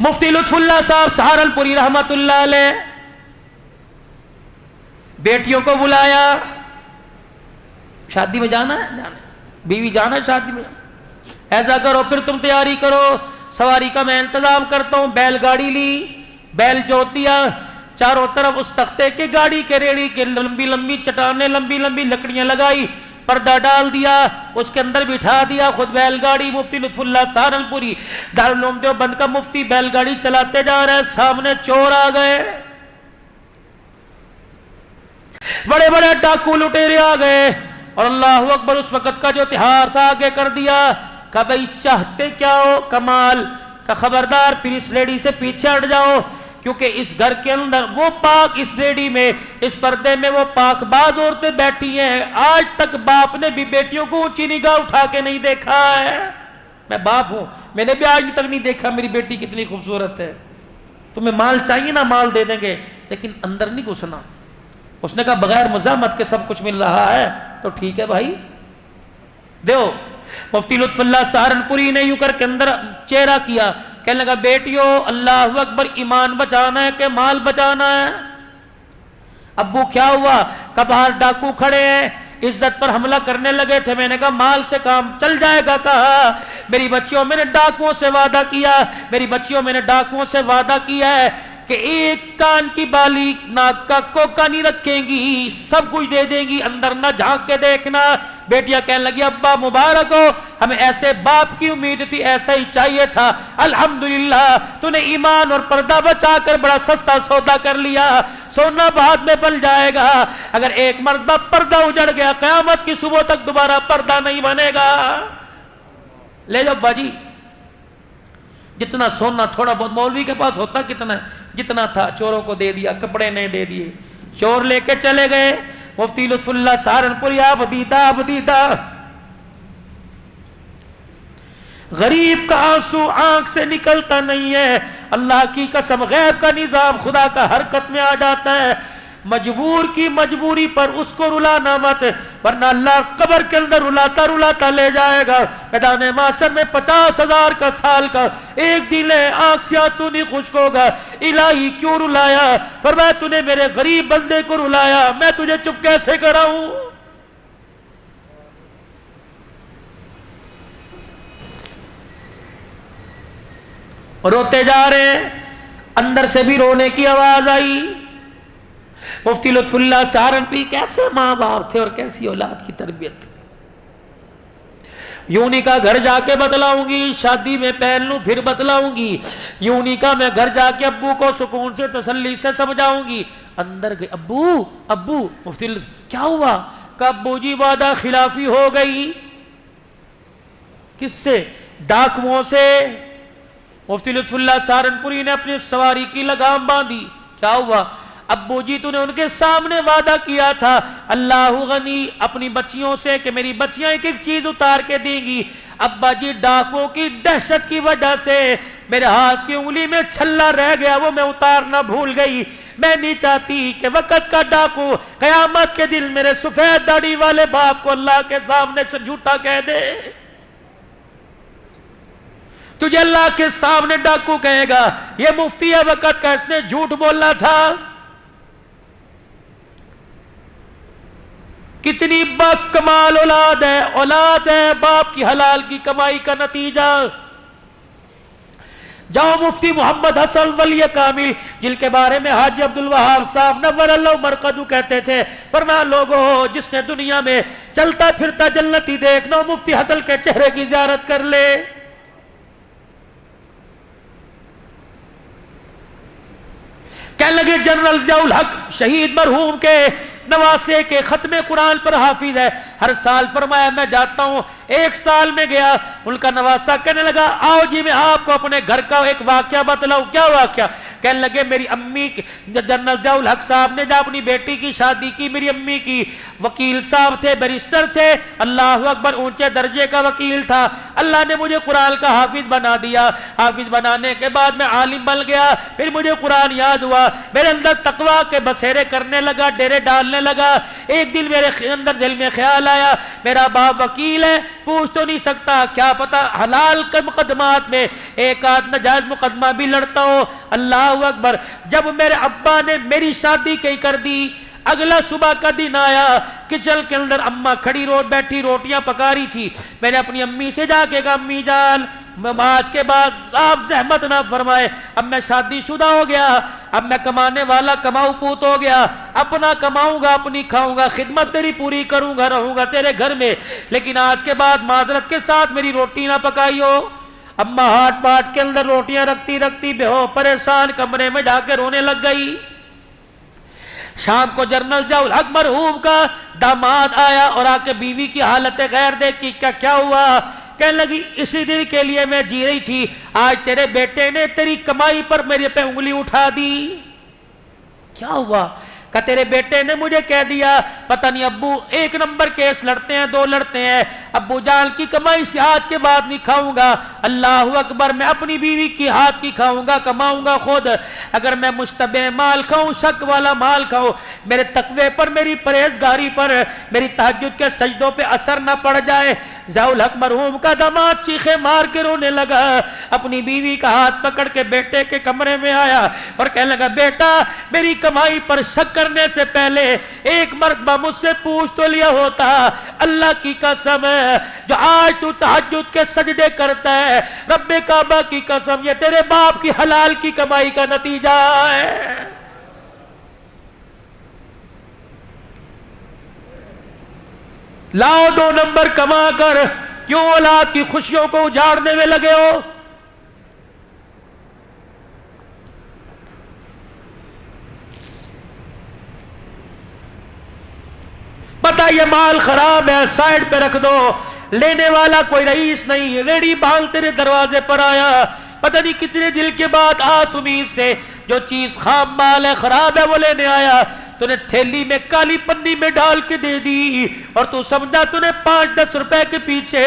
مفتی لطف اللہ صاحب سہارنپوری رحمت اللہ علیہ، بیٹیوں کو بلایا، شادی میں جانا ہے، بیوی جانا شادی میں, ایسا کرو پھر تم تیاری کرو, سواری کا میں انتظام کرتا ہوں. بیل گاڑی لی, بیل جوت دیا, چاروں طرف اس تختے کے گاڑی کے ریڑی کے لمبی لمبی چٹانیں, لمبی لمبی لکڑیاں لگائی, پردہ ڈال دیا, اس کے اندر بٹھا دیا, خود بیل گاڑی. مفتی لطف اللہ سہارنپوری دارالعلوم دیوبند کا مفتی بیل گاڑی چلاتے جا رہے ہیں, سامنے چور آ گئے, بڑے بڑے ڈاکو لٹیرے آ گئے, اور اللہ اکبر اس وقت کا جو تہار تھا آگے کر دیا. کہ بھئی چاہتے کیا ہو کمال, کہ خبردار پھر اس لیڈی سے پیچھے ہٹ جاؤ, کیونکہ اس گھر کے اندر وہ پاک, اس لیڈی میں, اس پردے میں وہ پاک باز عورتیں بیٹھی ہیں, آج تک باپ نے بھی بیٹیوں کو اونچی نگاہ اٹھا کے نہیں دیکھا ہے. میں باپ ہوں, میں نے بھی آج تک نہیں دیکھا میری بیٹی کتنی خوبصورت ہے. تمہیں مال چاہیے نا, مال دے دیں گے, لیکن اندر نہیں گھسنا. اس نے کہا بغیر مزاحمت کے سب کچھ مل رہا ہے تو ٹھیک ہے بھائی دیو. مفتی لطف اللہ سہارنپوری نے یوں کر کے اندر چہرہ کیا, کہنے لگا بیٹیو اللہ اکبر, ایمان بچانا ہے کہ مال بچانا ہے؟ ابو کیا ہوا؟ کہ باہر ڈاکو کھڑے ہیں, عزت پر حملہ کرنے لگے تھے. میں نے کہا مال سے کام چل جائے گا. کہا میری بچیوں میں نے ڈاکوؤں سے وعدہ کیا, میری بچیوں میں نے ڈاکوؤں سے وعدہ کیا ہے کہ ایک کان کی بالی ناک کا کوکا نہیں رکھیں گی, سب کچھ دے دیں گی, اندر نہ جھانک کے دیکھنا. بیٹیاں کہنے لگی ابا مبارک ہو, ہمیں ایسے باپ کی امید تھی, ایسا ہی چاہیے تھا. الحمدللہ تو نے ایمان اور پردہ بچا کر بڑا سستا سودا کر لیا. سونا بعد میں بل جائے گا, اگر ایک مرتبہ پردہ اجڑ گیا قیامت کی صبح تک دوبارہ پردہ نہیں بنے گا. لے جاؤ باجی, جتنا سونا تھوڑا بہت مولوی کے پاس ہوتا کتنا ہے, جتنا تھا چوروں کو دے دیا, کپڑے نہیں دے دیے, چور لے کے چلے گئے. مفتی لطف اللہ سہارنپوری آپ دیدہ غریب کا آنسو آنکھ سے نکلتا نہیں ہے. اللہ کی قسم غیب کا نظام خدا کا حرکت میں آ جاتا ہے. مجبور کی مجبوری پر اس کو رلانا مت, ورنہ اللہ قبر کے اندر رلاتا رلاتا لے جائے گا. میدان محشر میں 50,000 کا سال کا ایک دن ہے, آنکھ سے آنسو نہیں خشک ہوگا. الہی کیوں رلایا؟ فرمایا تو نے میرے غریب بندے کو رلایا, میں تجھے چپ کیسے کراؤں؟ روتے جا رہے ہیں, اندر سے بھی رونے کی آواز آئی. مفتی لطف اللہ سہارنپوری کیسے ماں باپ تھے اور کیسی اولاد کی تربیت. یوں نہیں کہا گھر جا کے بتلاؤں گی, شادی میں پہن لوں پھر بتلاؤں گی. یوں نہیں کہا میں گھر جا کے ابو کو سکون سے تسلی سے سمجھاؤں گی. اندر گئے, ابو مفتی لطف کیا ہوا؟ کہ ابو جی وعدہ خلافی ہو گئی. کس سے؟ ڈاکوؤں سے. مفتی لطف اللہ سہارنپوری نے اپنی سواری کی لگام باندھی. کیا ہوا؟ ابو جی تو نے ان کے سامنے وعدہ کیا تھا اللہ غنی اپنی بچیوں سے کہ میری بچیاں ایک ایک چیز اتار کے دیں گی. ابا جی ڈاکوؤں کی دہشت کی وجہ سے میرے ہاتھ کی انگلی میں چھلا رہ گیا, وہ میں اتارنا بھول گئی. میں نہیں چاہتی کہ وقت کا ڈاکو قیامت کے دن میرے سفید داڑھی والے باپ کو اللہ کے سامنے سے جھوٹا کہہ دے. تجھے اللہ کے سامنے ڈاکو کہے گا یہ مفتی ہے وقت کا, اس نے جھوٹ بولنا تھا. کتنی با کمال اولاد ہے باپ کی حلال کی کمائی کا نتیجہ. جاؤ مفتی محمد حسن ولی کامل جن کے بارے میں حاجی عبدالوہاب صاحب نور اللہ مرقدو کہتے تھے, فرمایا لوگوں جس نے دنیا میں چلتا پھرتا جنتی دیکھنا مفتی حسن کے چہرے کی زیارت کر لے. کہنے لگے جنرل ضیاء الحق شہید مرحوم کے نواسے کے ختم قرآن پر حافظ ہے, ہر سال فرمایا میں جاتا ہوں. ایک سال میں گیا, ان کا نواسا کہنے لگا آؤ جی میں آپ کو اپنے گھر کا ایک واقعہ بتلاؤں. کیا واقعہ؟ کہنے لگے میری امی جنرل ضیاء الحق صاحب نے جب اپنی بیٹی کی شادی کی, میری امی کی وکیل صاحب تھے, بیرسٹر تھے, اللہ اکبر اونچے درجے کا وکیل تھا. اللہ نے مجھے قرآن کا حافظ بنا دیا. حافظ بنانے کے بعد میں عالم بن گیا. پھر مجھے قرآن یاد ہوا, میرے اندر تقویٰ کے بسیرے کرنے لگا, ڈیرے ڈالنے لگا. ایک دن میرے اندر دل میں خیال آیا میرا باپ وکیل ہے, پوچھ تو نہیں سکتا, کیا پتا حلال کے مقدمات میں ایک آدھ ناجائز مقدمہ بھی لڑتا ہو. اللہ اکبر. جب میرے ابا نے میری شادی کہیں کر دی, اگلا صبح کا دن آیا، کچن کے اندر اماں کھڑی بیٹھی روٹیاں پکا رہی تھی. میں نے اپنی امی سے جا کے کہا امی جان آج کے بعد آپ زحمت نہ فرمائے، اب میں شادی شدہ ہو گیا، اب میں کمانے والا کماؤ پوت ہو گیا، اپنا کماؤں گا اپنی کھاؤں گا، خدمت تیری پوری کروں گا، رہوں گا تیرے گھر میں، لیکن آج کے بعد معذرت کے ساتھ میری روٹی نہ پکائی ہو. اماں ہاتھ پاٹ کے اندر روٹیاں رکھتی رکھتی بے ہو پریشان کمرے میں جا کے رونے لگ گئی. شام کو جنرل ضیاء الحق مرحوم کا داماد آیا اور آ کے بیوی کی حالت غیر دیکھی، کیا ہوا؟ کہنے لگی اسی دن کے لیے میں جی رہی تھی، آج تیرے بیٹے نے تیری کمائی پر میرے پہ انگلی اٹھا دی. کیا ہوا؟ کہ تیرے بیٹے نے مجھے کہہ دیا پتہ نہیں ابو ایک نمبر کیس لڑتے ہیں، 2 لڑتے ہیں، ابو جان کی کمائی سے آج کے بعد نہیں کھاؤں گا. اللہ اکبر، میں اپنی بیوی کی ہاتھ کی کھاؤں گا، کماؤں گا خود. اگر میں مشتبہ مال کھاؤں، شک والا مال کھاؤں، میرے تقوی پر، میری پرہیزگاری پر، میری تہجد کے سجدوں پہ اثر نہ پڑ جائے. ضیاء الحق مرحوم کا داماد چیخے مار کے رونے لگا، اپنی بیوی کا ہاتھ پکڑ کے بیٹے کے کمرے میں آیا اور کہنے لگا بیٹا میری کمائی پر شک کرنے سے پہلے ایک مرتبہ مجھ سے پوچھ تو لیا ہوتا. اللہ کی قسم ہے جو آج تو تہجد کے سجدے کرتا ہے، رب کعبہ کی قسم یہ تیرے باپ کی حلال کی کمائی کا نتیجہ ہے. لاؤ 2 نمبر کما کر کیوں اولاد کی خوشیوں کو اجاڑنے میں لگے ہو؟ پتہ یہ مال خراب ہے، سائڈ پہ رکھ دو. لینے والا کوئی رئیس نہیں، ریڑی بھال تیرے دروازے پر آیا، پتہ نہیں کتنے دل کے بعد آس امید سے جو چیز خام مال ہے، خراب ہے، وہ لینے آیا. تو نے تھیلی میں کالی پنی میں ڈال کے دے دی اور تو سمجھا تو نے 5-10 روپے کے پیچھے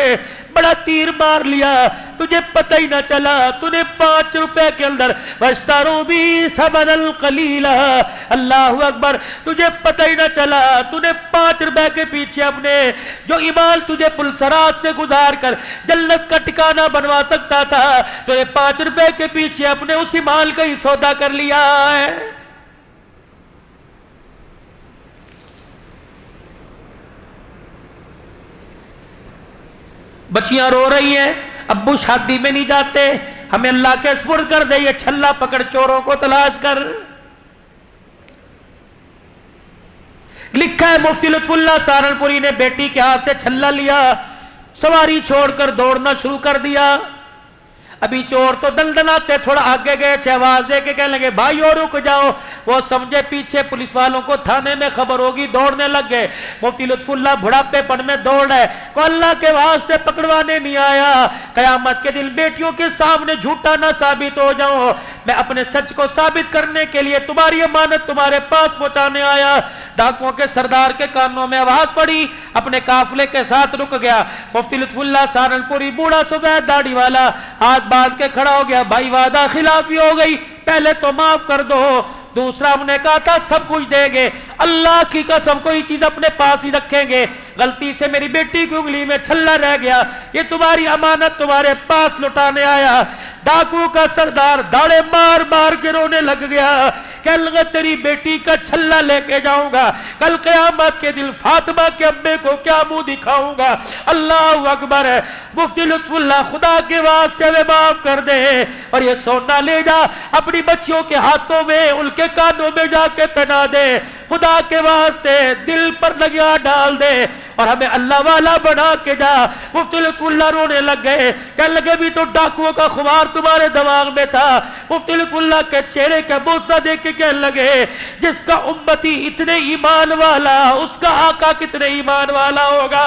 بڑا تیر مار لیا، تجھے پتہ ہی نہ چلا تو نے 5 روپے کے اندر وَاشْتَرُوا بِهِ ثَمَنًا قَلِيلًا. اللہ اکبر، تجھے پتہ ہی نہ چلا تو نے 5 روپے کے پیچھے اپنے جو ایمان تجھے پلسرات سے گزار کر جنت کا ٹھکانہ بنوا سکتا تھا، تو نے 5 روپے کے پیچھے اپنے اس ایمان کا ہی سودا کر لیا ہے. بچیاں رو رہی ہیں، ابو شادی میں نہیں جاتے، ہمیں اللہ کے سپرد کر دے، یہ چھلا پکڑ چوروں کو تلاش کر. لکھا ہے مفتی لطف اللہ سہارنپوری نے بیٹی کے ہاتھ سے چھلا لیا، سواری چھوڑ کر دوڑنا شروع کر دیا. ابھی چور تو دندناتے تھوڑا آگے گئے تھے، آواز دے کے کہنے لگے بھائیو رک جاؤ. وہ سمجھے پیچھے پولیس والوں کو تھانے میں خبر ہوگی، دوڑنے لگ گئے. مفتی لطف اللہ بڑھاپے پن میں دوڑ ہے، کو اللہ کے واسطے پکڑوانے نہیں آیا، قیامت کے دن بیٹیوں کے سامنے جھوٹا نہ ثابت ہو جاؤں، میں اپنے سچ کو ثابت کرنے کے لیے تمہاری امانت تمہارے پاس پہنچانے آیا. ڈاکوؤں کے سردار کے کانوں میں آواز پڑی، اپنے قافلے کے ساتھ رک گیا. مفتی لطف اللہ سہارنپوری بوڑھا سفید داڑھی والا ہاتھ باندھ کے کھڑا ہو گیا، بھائی وعدہ خلافی ہو گئی، پہلے تو معاف کر دو. دوسرا ہم نے کہا تھا سب کچھ دیں گے، اللہ کی قسم کوئی چیز اپنے پاس ہی رکھیں گے، غلطی سے میری بیٹی کی انگلی میں چھلا رہ گیا، یہ تمہاری امانت تمہارے پاس لٹانے آیا. ڈاکو کا سردار داڑے مار مار کے رونے لگ گیا، کہنے لگا تیری بیٹی کا چھلا لے کے جاؤں گا، کل قیامت کے دن فاطمہ کے ابے کو کیا منہ دکھاؤں گا. اللہ اکبر ہے. مفتی لطف اللہ خدا کے واسطے میں معاف کر دے اور یہ سونا لے جا اپنی بچیوں کے ہاتھوں میں، ان کے کانوں میں جا کے پہنا دے، خدا کے واسطے دل پر لگیا ڈال دے اور ہمیں اللہ والا بنا کے جا. مفتی لطف اللہ رونے لگ گئے، کہنے لگے بھی تو ڈاکوؤں کا خمار تمہارے دماغ میں تھا. مفتی لطف اللہ کے چہرے کا بوسہ دیکھ کے کہنے لگے جس کا امتی اتنے ایمان والا اس کا آقا کتنے ایمان والا ہوگا.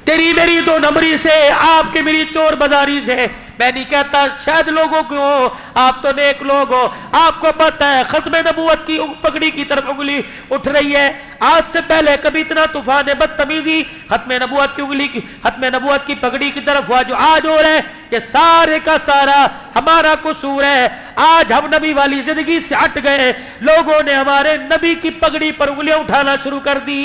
تیری میری 2 نمبری سے، آپ کی میری چور بازاری سے، میں نہیں کہتا شاید لوگوں کو ہو، آپ تو نیک لوگ ہو، آپ کو پتہ ہے ختم نبوت کی پگڑی کی طرف انگلی اٹھ رہی ہے. آج سے پہلے کبھی اتنا طوفان بدتمیزی ختم نبوت کی انگلی کی، ختم نبوت کی پگڑی کی طرف ہوا جو آج ہو رہا ہے، یہ سارے کا سارا ہمارا قصور ہے. آج ہم نبی والی زندگی سے ہٹ گئے، لوگوں نے ہمارے نبی کی پگڑی پر انگلیاں اٹھانا شروع کر دی.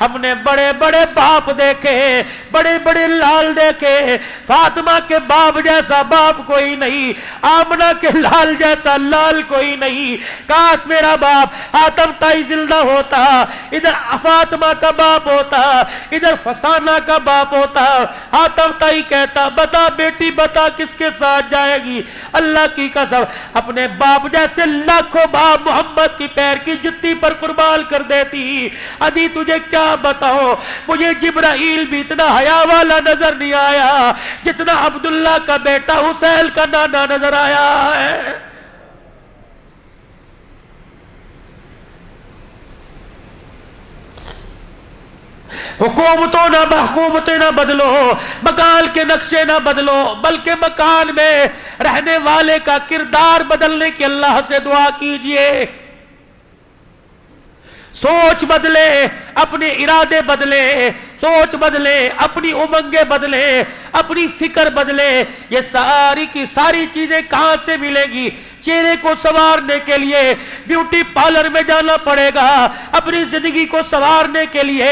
ہم نے بڑے بڑے باپ دیکھے، بڑے بڑے لال دیکھے، فاطمہ کے باپ جیسا باپ کوئی نہیں، آمنہ کے لال جیسا لال کوئی نہیں۔ کاش میرا باپ حاتم طائی زندہ ہوتا، ادھر فاطمہ کا باپ ہوتا، ادھر فسانہ کا باپ ہوتا۔ حاتم طائی کہتا بتا بیٹی بتا کس کے ساتھ جائے گی؟ اللہ کی قسم اپنے باپ جیسے لاکھوں باپ محمد کی پیر کی جتی پر قربان کر دیتی۔ ادھی تجھے کیا بتاؤ، مجھے جبرائیل بھی اتنا حیا والا نظر نہیں آیا جتنا عبداللہ کا بیٹا حسین کا نانا نظر آیا ہے۔ حکومتیں نہ بدلو، مکان کے نقشے نہ بدلو، بلکہ مکان میں رہنے والے کا کردار بدلنے کی اللہ سے دعا کیجئے۔ سوچ بدلے، اپنے ارادے بدلے، سوچ بدلے، اپنی امنگیں بدلے، اپنی فکر بدلے۔ یہ ساری کی ساری چیزیں کہاں سے ملیں گی؟ چہرے کو سنوارنے کے لیے بیوٹی پارلر میں جانا پڑے گا، اپنی زندگی کو سنوارنے کے لیے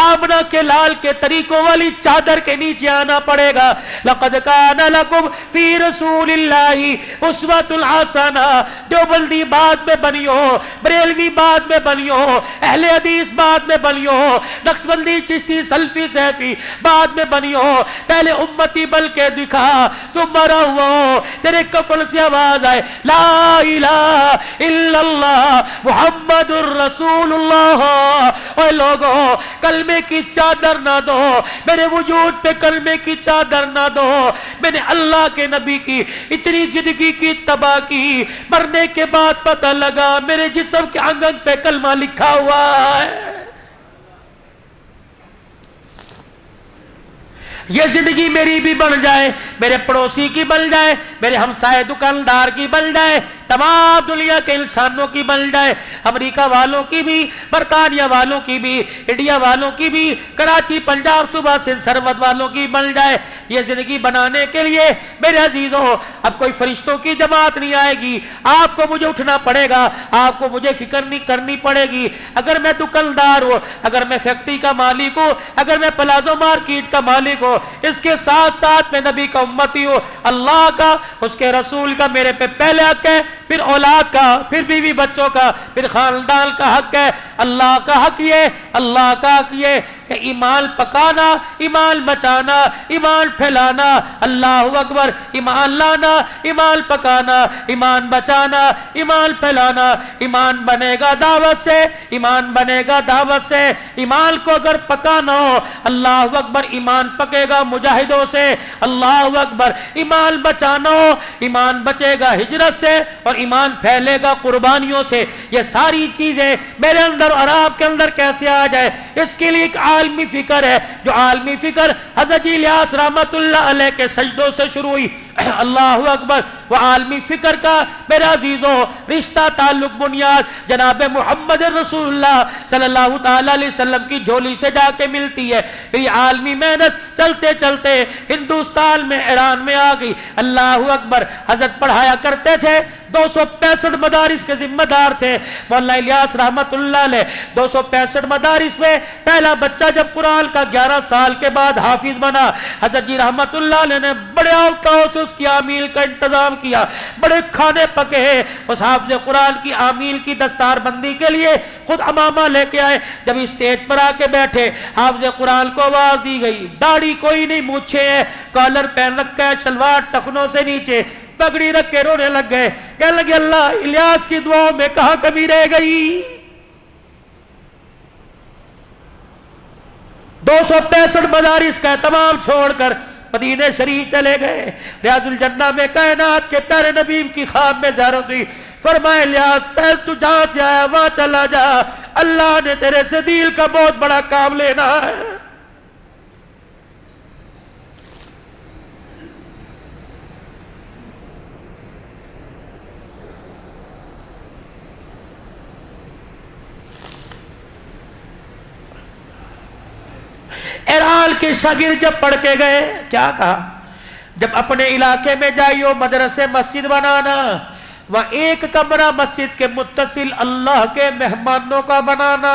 آمنہ کے لال کے طریقوں والی چادر کے نیچے آنا پڑے گا۔ لقد کان لکم فی رسول اللہ اسوۃ حسنہ۔ دیوبندی بعد میں بنیو، بریلوی بعد میں بنیو، اہل حدیث بعد میں بنیو، نقشبندی چشتی سلفی سیفی بعد میں بنیو، پہلے امتی بل کے دکھا، تم مرا ہوا ہو، تیرے کفن سے آواز آئے لا الہ الا اللہ محمد الرسول اللہ۔ اے لوگوں کلمے کی چادر نہ دو، میرے وجود پہ کلمے کی چادر نہ دو۔ میں نے اللہ کے نبی کی اتنی زندگی کی تباہ کی، مرنے کے بعد پتہ لگا میرے جسم کے انگ انگ پہ کلمہ لکھا ہوا ہے۔ یہ زندگی میری بھی بن جائے، میرے پڑوسی کی بن جائے، میرے ہمسائے دکاندار کی بن جائے، تمام دنیا کے انسانوں کی بن جائے، امریکہ والوں کی بھی، برطانیہ والوں کی بھی، انڈیا والوں کی بھی، کراچی پنجاب صوبہ سندھ سرحد والوں کی بن جائے۔ یہ زندگی بنانے کے لیے میرے عزیزوں اب کوئی فرشتوں کی جماعت نہیں آئے گی، آپ کو مجھے اٹھنا پڑے گا، آپ کو مجھے فکر نہیں کرنی پڑے گی۔ اگر میں دکاندار ہوں، اگر میں فیکٹری کا مالک ہوں، اگر میں پلازو مارکیٹ کا مالک ہوں، اس کے ساتھ ساتھ میں نبی کا امتی ہوں، اللہ کا اس کے رسول کا میرے پہ پہلے حق ہے، پھر اولاد کا، پھر بیوی بچوں کا، پھر خاندان کا حق ہے۔ اللہ کا حق یہ، اللہ کا حق یہ کہ ایمان پکانا، ایمان بچانا، ایمان پھیلانا، اللہ اکبر، ایمان لانا، ایمان پکانا، ایمان بچانا، ایمان پھیلانا۔ ایمان بنے گا دعوت سے، ایمان بنے گا دعوت سے۔ ایمان کو اگر پکانا ہو، اللہ اکبر، ایمان پکے گا مجاہدوں سے، اللہ اکبر۔ ایمان بچانا ہو، ایمان بچے گا ہجرت سے، اور ایمان پھیلے گا قربانیوں سے۔ یہ ساری چیزیں میرے اندر اور آپ کے اندر کیسے آ جائے، اس کے لیے ایک عالمی فکر ہے، جو عالمی فکر حضرت الیاس رحمت اللہ علیہ کے سجدوں سے شروع ہوئی۔ اللہ اکبر۔ وہ عالمی فکر کا میرے عزیزوں رشتہ تعلق بنیاد جناب محمد رسول اللہ صلی اللہ تعالی علیہ وسلم کی جھولی سے جا کے ملتی ہے۔ پھر یہ عالمی محنت چلتے چلتے ہندوستان میں، ایران میں آ گئی۔ اللہ اکبر۔ حضرت پڑھایا کرتے تھے، 265 مدارس کے ذمہ دار تھے مولانا الیاس رحمت اللہ علیہ۔ 265 مدارس میں پہلا بچہ جب قرآن کا 11 سال کے بعد حافظ بنا، حضرت جی رحمت اللہ علیہ نے بڑے اوقاتوں سے اس کی آمیل کا انتظام کیا، بڑے کھانے پکے ہیں۔ اس حافظ قرآن کی آمیل کی دستار بندی کے لیے خود امامہ لے کے آئے۔ جب اسٹیج پر آ کے بیٹھے، حافظ قرآن کو آواز دی گئی، داڑھی کوئی نہیں، مونچھے ہیں، کالر پہن رکھا ہے، شلوار ٹخنوں سے نیچے، پگڑی رکھ کے رونے لگ گئے، کہنے لگے اللہ الیاس کی دعاؤں میں کہاں کمی رہ گئی۔ 265 مدارس کا تمام چھوڑ کر مدینہ شریف چلے گئے۔ ریاض الجنہ میں کائنات کے پیارے نبی کی خواب میں زیارت ہوئی، فرمایا الیاس پہل تو جہاں سے آیا وہاں چلا جا، اللہ نے تیرے سے دل کا بہت بڑا کام لینا ہے۔ ایران کے شاگرد جب پڑھ کے گئے، کیا کہا؟ جب اپنے علاقے میں جائیو مدرسے مسجد بنانا، وہ ایک کمرہ مسجد کے متصل اللہ کے مہمانوں کا بنانا،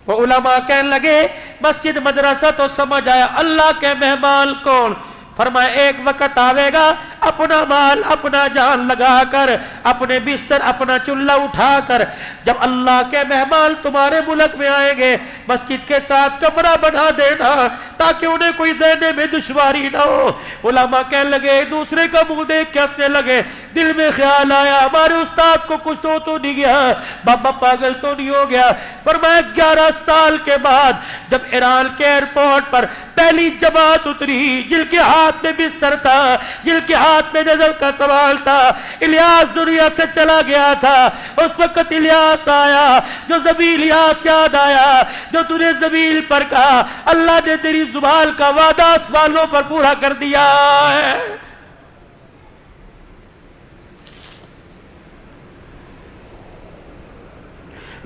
وہ علماء کہنے لگے مسجد مدرسہ تو سمجھ آیا، اللہ کے مہمان کون؟ فرمایا ایک وقت آوے گا اپنا مال اپنا جان لگا کر، اپنے بستر اپنا چولہا اٹھا کر، جب اللہ کے مہمان تمہارے ملک میں آئیں گے مسجد کے ساتھ کمرہ بنا دینا تاکہ انہیں کوئی دینے میں دشواری نہ ہو۔ علماء کہنے لگے ایک دوسرے کا منہ دیکھ کے ہنسنے لگے، دل میں خیال آیا ہمارے استاد کو کچھ تو نہیں گیا، بابا پاگل تو نہیں ہو گیا۔ فرمایا 11 سال کے بعد جب ایران کے ایئرپورٹ پر پہلی جماعت اتری، جن کے ہاتھ میں بستر تھا، جن کے ہاتھ میں نظر کا سوال تھا، الیاس دنیا سے چلا گیا تھا، اس وقت الیاس آیا، جو زبیل الیاس یاد آیا جو تو نے زبیل پر کہا، اللہ نے تیری زبان کا وعدہ سوالوں پر پورا کر دیا ہے۔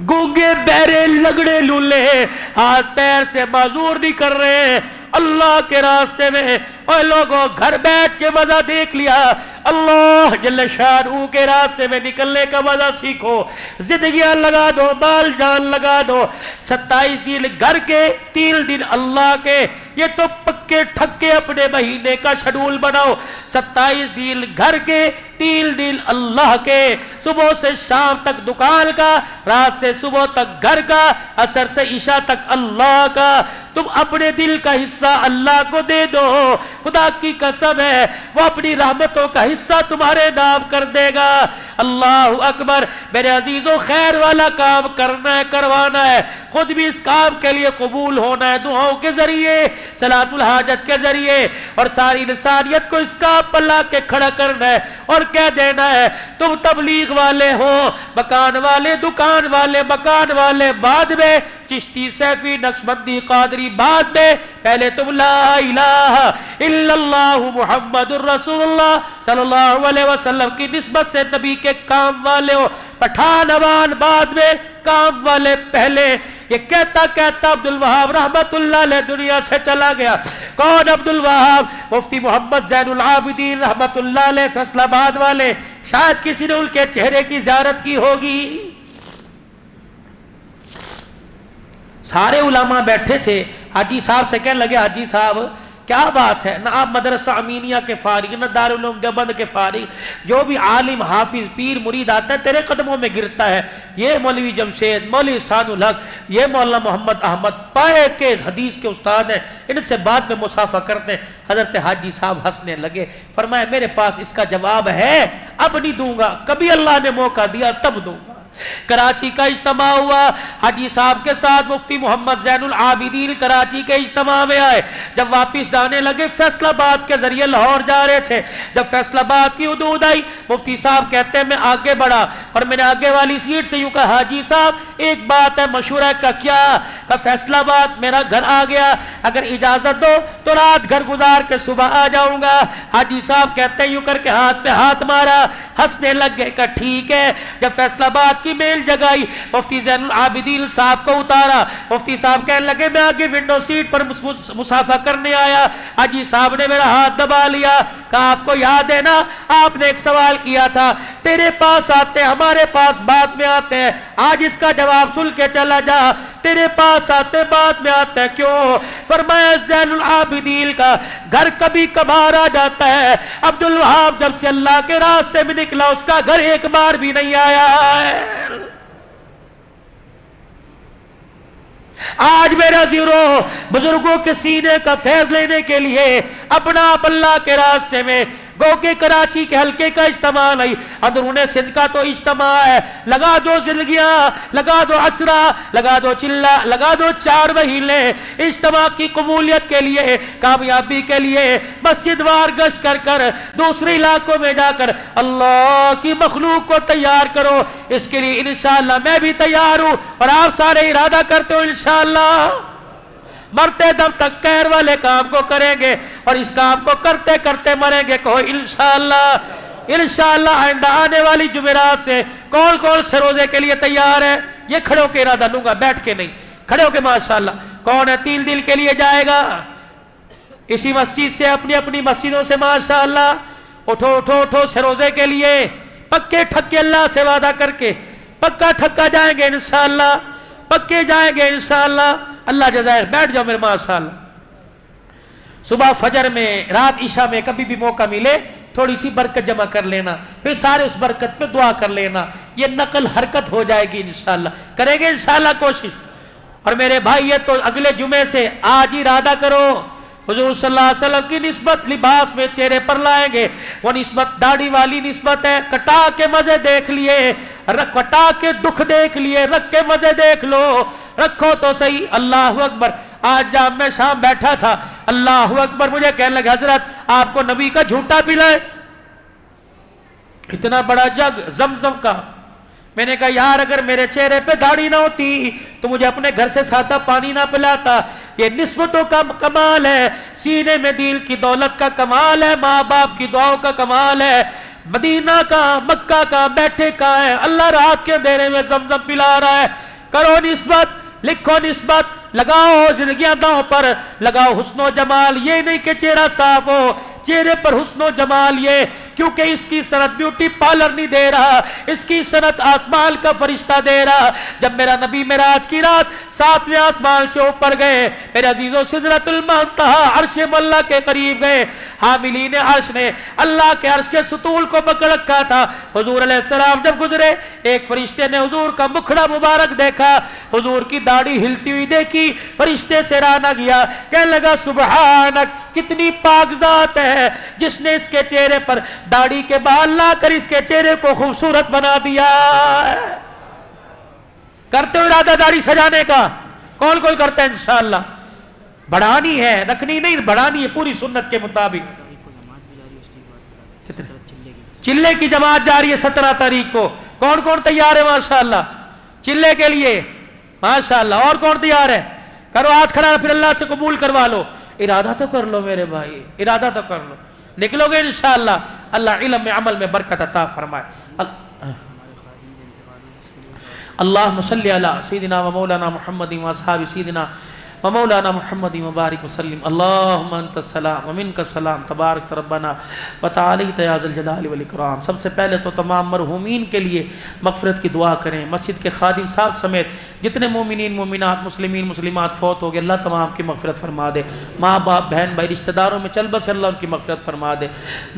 گونگے بہرے لگڑے لولے ہاتھ پیر سے معذور نہیں کر رہے اللہ کے راستے میں۔ اور لوگوں گھر بیٹھ کے مزہ دیکھ لیا، اللہ جل شانہ کے راستے میں نکلنے کا مزہ سیکھو، زندگیاں لگا دو، مال جان لگا دو، 27 دن گھر کے 3 دن اللہ کے، یہ تو پکے ٹھکے اپنے مہینے کا شیڈول بناؤ، 27 دن گھر کے 3 دن اللہ کے، صبح سے شام تک دکان کا، رات سے صبح تک گھر کا، عصر سے عشاء تک اللہ کا۔ تم اپنے دل کا حصہ اللہ کو دے دو، خدا کی قسم ہے وہ اپنی رحمتوں کا حصہ تمہارے نام کر دے گا۔ اللہ اکبر۔ میرے عزیزوں خیر والا کام کرنا ہے، کروانا ہے، خود بھی اس کام کے لیے قبول ہونا ہے، دعاؤں کے ذریعے، صلاۃ الحاجت کے ذریعے، اور ساری انسانیت کو اس کام پر لا کے کھڑا کرنا ہے اور کہہ دینا ہے تم تبلیغ والے ہو، مکان والے، دکان والے، مکان والے بعد میں، چشتی سیفی نقشبندی قادری بعد میں، پہلے تم لا الہ الا اللہ محمد الرسول اللہ صلی اللہ علیہ وسلم کی نسبت سے نبی کے کام والے ہو، پٹھان عوان بعد میں، کام والے پہلے۔ یہ کہتا کہتا عبدالوہاب رحمت اللہ علیہ دنیا سے چلا گیا۔ کون عبدالوہاب؟ مفتی محمد زین العابدین رحمت اللہ علیہ فیصل آباد والے، شاید کسی نے ان کے چہرے کی زیارت کی ہوگی۔ سارے علماء بیٹھے تھے، حاجی صاحب سے کہنے لگے حاجی صاحب کیا بات ہے، نہ آپ مدرسہ امینیہ کے فارغ، نہ دارالعلوم دیوبند کے فارغ، جو بھی عالم حافظ پیر مرید آتا ہے تیرے قدموں میں گرتا ہے، یہ مولوی جمشید، مولوی احسان الحق، یہ مولانا محمد احمد پائے کے حدیث کے استاد ہیں، ان سے بعد میں مصافحہ کرتے ہیں۔ حضرت حاجی صاحب ہنسنے لگے، فرمایا میرے پاس اس کا جواب ہے، اب نہیں دوں گا، کبھی اللہ نے موقع دیا تب دوں گا۔ کراچی کا اجتماع ہوا، حاجی صاحب کے ساتھ مفتی محمد زین العابدین کراچی کے اجتماع میں آئے، جب واپس جانے لگے فیصل آباد کے ذریعے لاہور جا رہے تھے، جب فیصل آباد کی حدود آئی مفتی صاحب کہتے ہیں میں آگے بڑھا اور میں نے آگے والی سیٹ سے یوں کہا حاجی صاحب ایک بات ہے مشورہ کا، کیا؟ کہ فیصل آباد میرا گھر آ گیا، اگر اجازت دو تو رات گھر گزار کے صبح آ جاؤں گا۔ حاجی صاحب کہتے ہیں یوں کر کے ہاتھ پہ ہاتھ مارا، ہنسنے لگ گئے کہ ٹھیک ہے۔ جب فیصل آباد کی میل جگائی، مفتی زین العابدین صاحب کو اتارا، مفتی صاحب کہنے لگے میں آگے ونڈو سیٹ پر مصافحہ کرنے آیا، حاجی صاحب نے میرا ہاتھ دبا لیا، کہا آپ کو یاد ہے نا آپ نے ایک سوال کیا تھا، تیرے پاس آتے ہمارے پاس بعد میں آتے ہیں، آج اس کا جواب سن کے چلا جا، تیرے پاس آتے بعد میں آتے ہیں کیوں؟ فرمایا زین العابدین کا گھر کبھی کبھار آ جاتا ہے، عبدالوہاب جب سے اللہ کے راستے میں نکلا اس کا گھر ایک بار بھی نہیں آیا ہے۔ آج میرے عزیزوں بزرگوں کے سینے کا فیض لینے کے لیے اپنا آپ اللہ کے راستے میں گو کہ کراچی کے حلقے کا اجتماع نہیں، اندرون سندھ کا تو اجتماع ہے، لگا دو زندگیاں، لگا دو عشرہ، لگا دو چلہ، لگا دو 4 مہینے اجتماع کی قبولیت کے لیے، کامیابی کے لیے مسجد وار گشت کر کر دوسرے علاقوں میں جا کر اللہ کی مخلوق کو تیار کرو۔ اس کے لیے انشاءاللہ میں بھی تیار ہوں اور آپ سارے ارادہ کرتے ہو انشاءاللہ مرتے دم تک خیر والے کام کو کریں گے اور اس کام کو کرتے کرتے مریں گے۔ کہو انشاءاللہ۔ انشاءاللہ آئندہ آنے والی جمعرات سے کون کون سے روزے کے لیے تیار ہے؟ یہ کھڑے ہو کے ارادہ لوں گا، بیٹھ کے نہیں، کھڑے ہو کے ماشاءاللہ۔ کون ہے 3 دن کے لیے جائے گا اسی مسجد سے اپنی اپنی مسجدوں سے ماشاءاللہ؟ اٹھو اٹھو اٹھو سے روزے کے لیے پکے ٹھکے اللہ سے وعدہ کر کے پکا ٹھکا جائیں گے انشاءاللہ، پکے جائیں گے انشاءاللہ. اللہ جزائر. بیٹھ جاؤ میرے ماشاءاللہ. صبح فجر میں، رات عشاء میں کبھی بھی موقع ملے تھوڑی سی برکت جمع کر لینا، پھر سارے اس برکت پہ دعا کر لینا. یہ نقل حرکت ہو جائے گی انشاءاللہ. کریں گے انشاءاللہ کوشش. اور میرے بھائی یہ تو اگلے جمعے سے آج ہی ارادہ کرو، حضور صلی اللہ علیہ وسلم کی نسبت لباس میں چہرے پر لائیں گے. وہ نسبت داڑھی والی نسبت ہے. کٹا کے مزے دیکھ لیے، کٹا کے دکھ دیکھ لیے، رکھ کے مزے دیکھ لو. رکھو تو صحیح. اللہ اکبر. آج جب میں شام بیٹھا تھا، اللہ اکبر، مجھے کہنے لگا حضرت آپ کو نبی کا جھوٹا پلائے، اتنا بڑا جگ زمزم کا. میں نے کہا یار اگر میرے چہرے پہ داڑھی نہ ہوتی تو مجھے اپنے گھر سے سادہ پانی نہ پلاتا. یہ نسبتوں کا کمال ہے، سینے میں دل کی دولت کا کمال ہے، ماں باپ کی دعاؤں کا کمال ہے. مدینہ کا، مکہ کا، بیٹھے کا ہے. اللہ رات کے اندھیرے میں زمزم پلا رہا ہے. کرو نسبت، لکھو نسبت، لگاؤ زندگیاں داؤں پر، لگاؤ حسن و جمال. یہ نہیں کہ چہرہ صاف ہو، چہرے پر حسن و جمال. یہ کیونکہ اس کی صنعت بیوٹی پارلر نہیں دے رہا، اس کی صنعت آسمان کا فرشتہ دے رہا. جب میرا نبی معراج کی رات 7ویں آسمان سے اوپر گئے، میرے عزیزوں سدرۃ المنتہا عرش مولا کے قریب گئے. حاملین عرش نے اللہ کے عرش کے ستون کو پکڑ رکھا تھا. حضور علیہ السلام جب گزرے، ایک فرشتے نے حضور کا مکھڑا مبارک دیکھا، حضور کی داڑھی ہلتی ہوئی دیکھی. فرشتے سے راہ نہ گیا، کہنے لگا سبحانک، کتنی پاک ذات ہے جس نے اس کے چہرے پر داڑھی کے بال لا کر اس کے چہرے کو خوبصورت بنا دیا. کرتے ہو ارادہ داڑھی سجانے کا؟ کون کون کرتا ہے؟ انشاءاللہ. بڑھانی ہے، رکھنی نہیں، بڑھانی ہے پوری سنت کے مطابق. چلے کی جماعت جاری ہے 17 تاریخ کو. کون کون تیار ہے ماشاءاللہ چلے کے لیے؟ ماشاءاللہ. اور کون تیار ہے؟ کرو ہاتھ کھڑا، پھر اللہ سے قبول کروا لو. ارادہ تو کر لو میرے بھائی، ارادہ تو کر لو. نکلو گے انشاءاللہ. اللہ علم میں عمل میں برکت عطا فرمائے. اللہم صلی علی سیدنا و مولانا محمد و اصحاب سیدنا و مولانا محمد مبارک وسلم. اللہم انت السلام و منک السلام تبارک ربنا و تعالیت یا ذی الجلال والاکرام. سب سے پہلے تو تمام مرحومین کے لیے مغفرت کی دعا کریں. مسجد کے خادم صاحب سمیت جتنے مومنین مومنات مسلمین مسلمات فوت ہو گئے، اللہ تمام کی مغفرت فرما دے. ماں باپ بہن بھائی رشتہ داروں میں چل بس اللہ ان کی مغفرت فرما دے،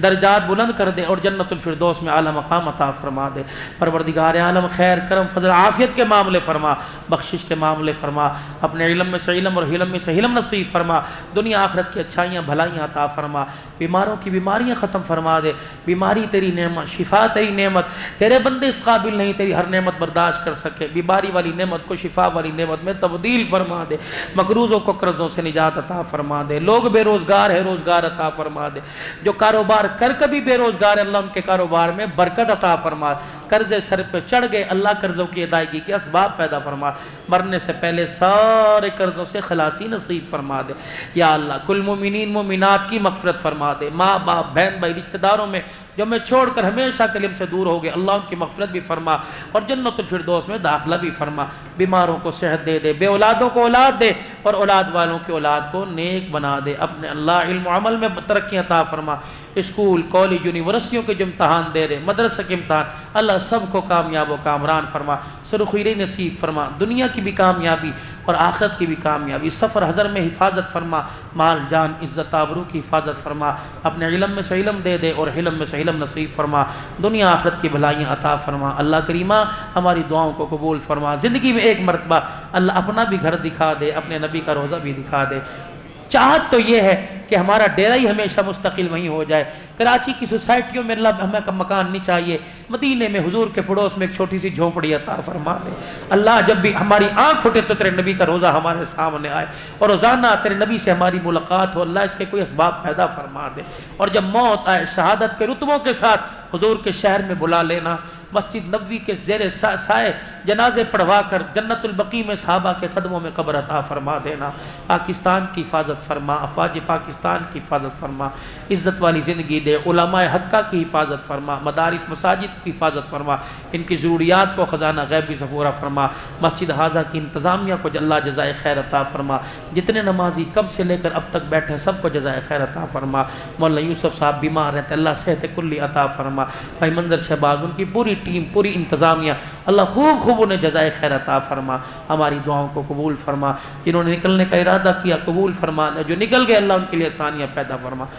درجات بلند کر دے اور جنت الفردوس میں اعلیٰ مقام عطا فرما دے. پروردگار عالم خیر کرم فضل عافیت کے معاملے فرما، بخشش کے معاملے فرما، اپنے علم میں سے علم اور حلم میں سے حلم نصیب فرما. دنیا آخرت کی اچھائیاں بھلائیاں عطا فرما. بیماروں کی بیماریاں ختم فرما دے. بیماری تیری نعمت، شفا تیری نعمت. تیرے بندے اس قابل نہیں تیری ہر نعمت برداشت کر سکے. بیماری والی نعمت کو شفا والی نعمت میں تبدیل فرما دے. مقروضوں کو قرضوں سے نجات عطا فرما دے. لوگ بے روزگار ہے، روزگار عطا فرما دے. جو کاروبار کر کبھی بے روزگار ہے، اللہ ان کے کاروبار میں برکت عطا فرما. قرضے سر پہ چڑھ گئے، اللہ قرضوں کی ادائیگی کے اسباب پیدا فرما. مرنے سے پہلے سارے قرضوں سے خلاصی نصیب فرما دے. یا اللہ کل مومنین مومنات کی مغفرت فرما دے. ماں باپ بہن بھائی رشتہ داروں میں جو میں چھوڑ کر ہمیشہ کلم سے دور ہو گئے، اللہ ان کی مغفرت بھی فرما اور جنت الفردوس میں داخلہ بھی فرما. بیماروں کو صحت دے دے، بے اولادوں کو اولاد دے اور اولاد والوں کی اولاد کو نیک بنا دے. اپنے اللہ علم و عمل میں ترقی عطا فرما. اسکول کالج یونیورسٹیوں کے جو امتحان دے رہے، مدرسہ کے امتحان، اللہ سب کو کامیاب و کامران فرما. سرخیری نصیب فرما. دنیا کی بھی کامیابی اور آخرت کی بھی کامیابی. سفر حضر میں حفاظت فرما. مال جان عزت آبرو کی حفاظت فرما. اپنے علم میں سے علم دے دے اور حلم میں سے علم نصیب فرما. دنیا آخرت کی بھلائیاں عطا فرما. اللہ کریمہ ہماری دعاؤں کو قبول فرما. زندگی میں ایک مرتبہ اللہ اپنا بھی گھر دکھا دے، اپنے نبی کا روزہ بھی دکھا دے. چاہت تو یہ ہے کہ ہمارا ڈیرہ ہی ہمیشہ مستقل وہیں ہو جائے. کراچی کی سوسائٹیوں میں اللہ ہمیں مکان نہیں چاہیے. مدینے میں حضور کے پڑوس میں ایک چھوٹی سی جھونپڑی عطا فرما دے. اللہ جب بھی ہماری آنکھ پھٹے تو تیرے نبی کا روزہ ہمارے سامنے آئے اور روزانہ تیرے نبی سے ہماری ملاقات ہو. اللہ اس کے کوئی اسباب پیدا فرما دے. اور جب موت آئے شہادت کے رتبوں کے ساتھ حضور کے شہر میں بلا لینا. مسجد نبوی کے زیر سائے جنازے پڑھوا کر جنت البقیع میں صحابہ کے قدموں میں قبر عطا فرما دینا. پاکستان کی حفاظت فرما. افواج پاکستان کی حفاظت فرما. عزت والی زندگی دے. علماء حقہ کی حفاظت فرما. مدارس مساجد کی حفاظت فرما. ان کی ضروریات کو خزانہ غیبی سے پورا فرما. مسجد حاضہ کی انتظامیہ کو اللہ جزائے خیر عطا فرما. جتنے نمازی کب سے لے کر اب تک بیٹھے سب کو جزائے خیر عطا فرما. مولانا یوسف صاحب بیمار رہتے، اللہ صحت کلی عطا فرما. بھائی منظر شہباز ان کی پوری ٹیم پوری انتظامیہ اللہ خوب خوب انہیں جزائے خیر عطا فرما، ہماری دعاؤں کو قبول فرما، جنہوں نے نکلنے کا ارادہ کیا قبول فرما، جو نکل گئے اللہ ان کے لیے آسانیاں پیدا فرما۔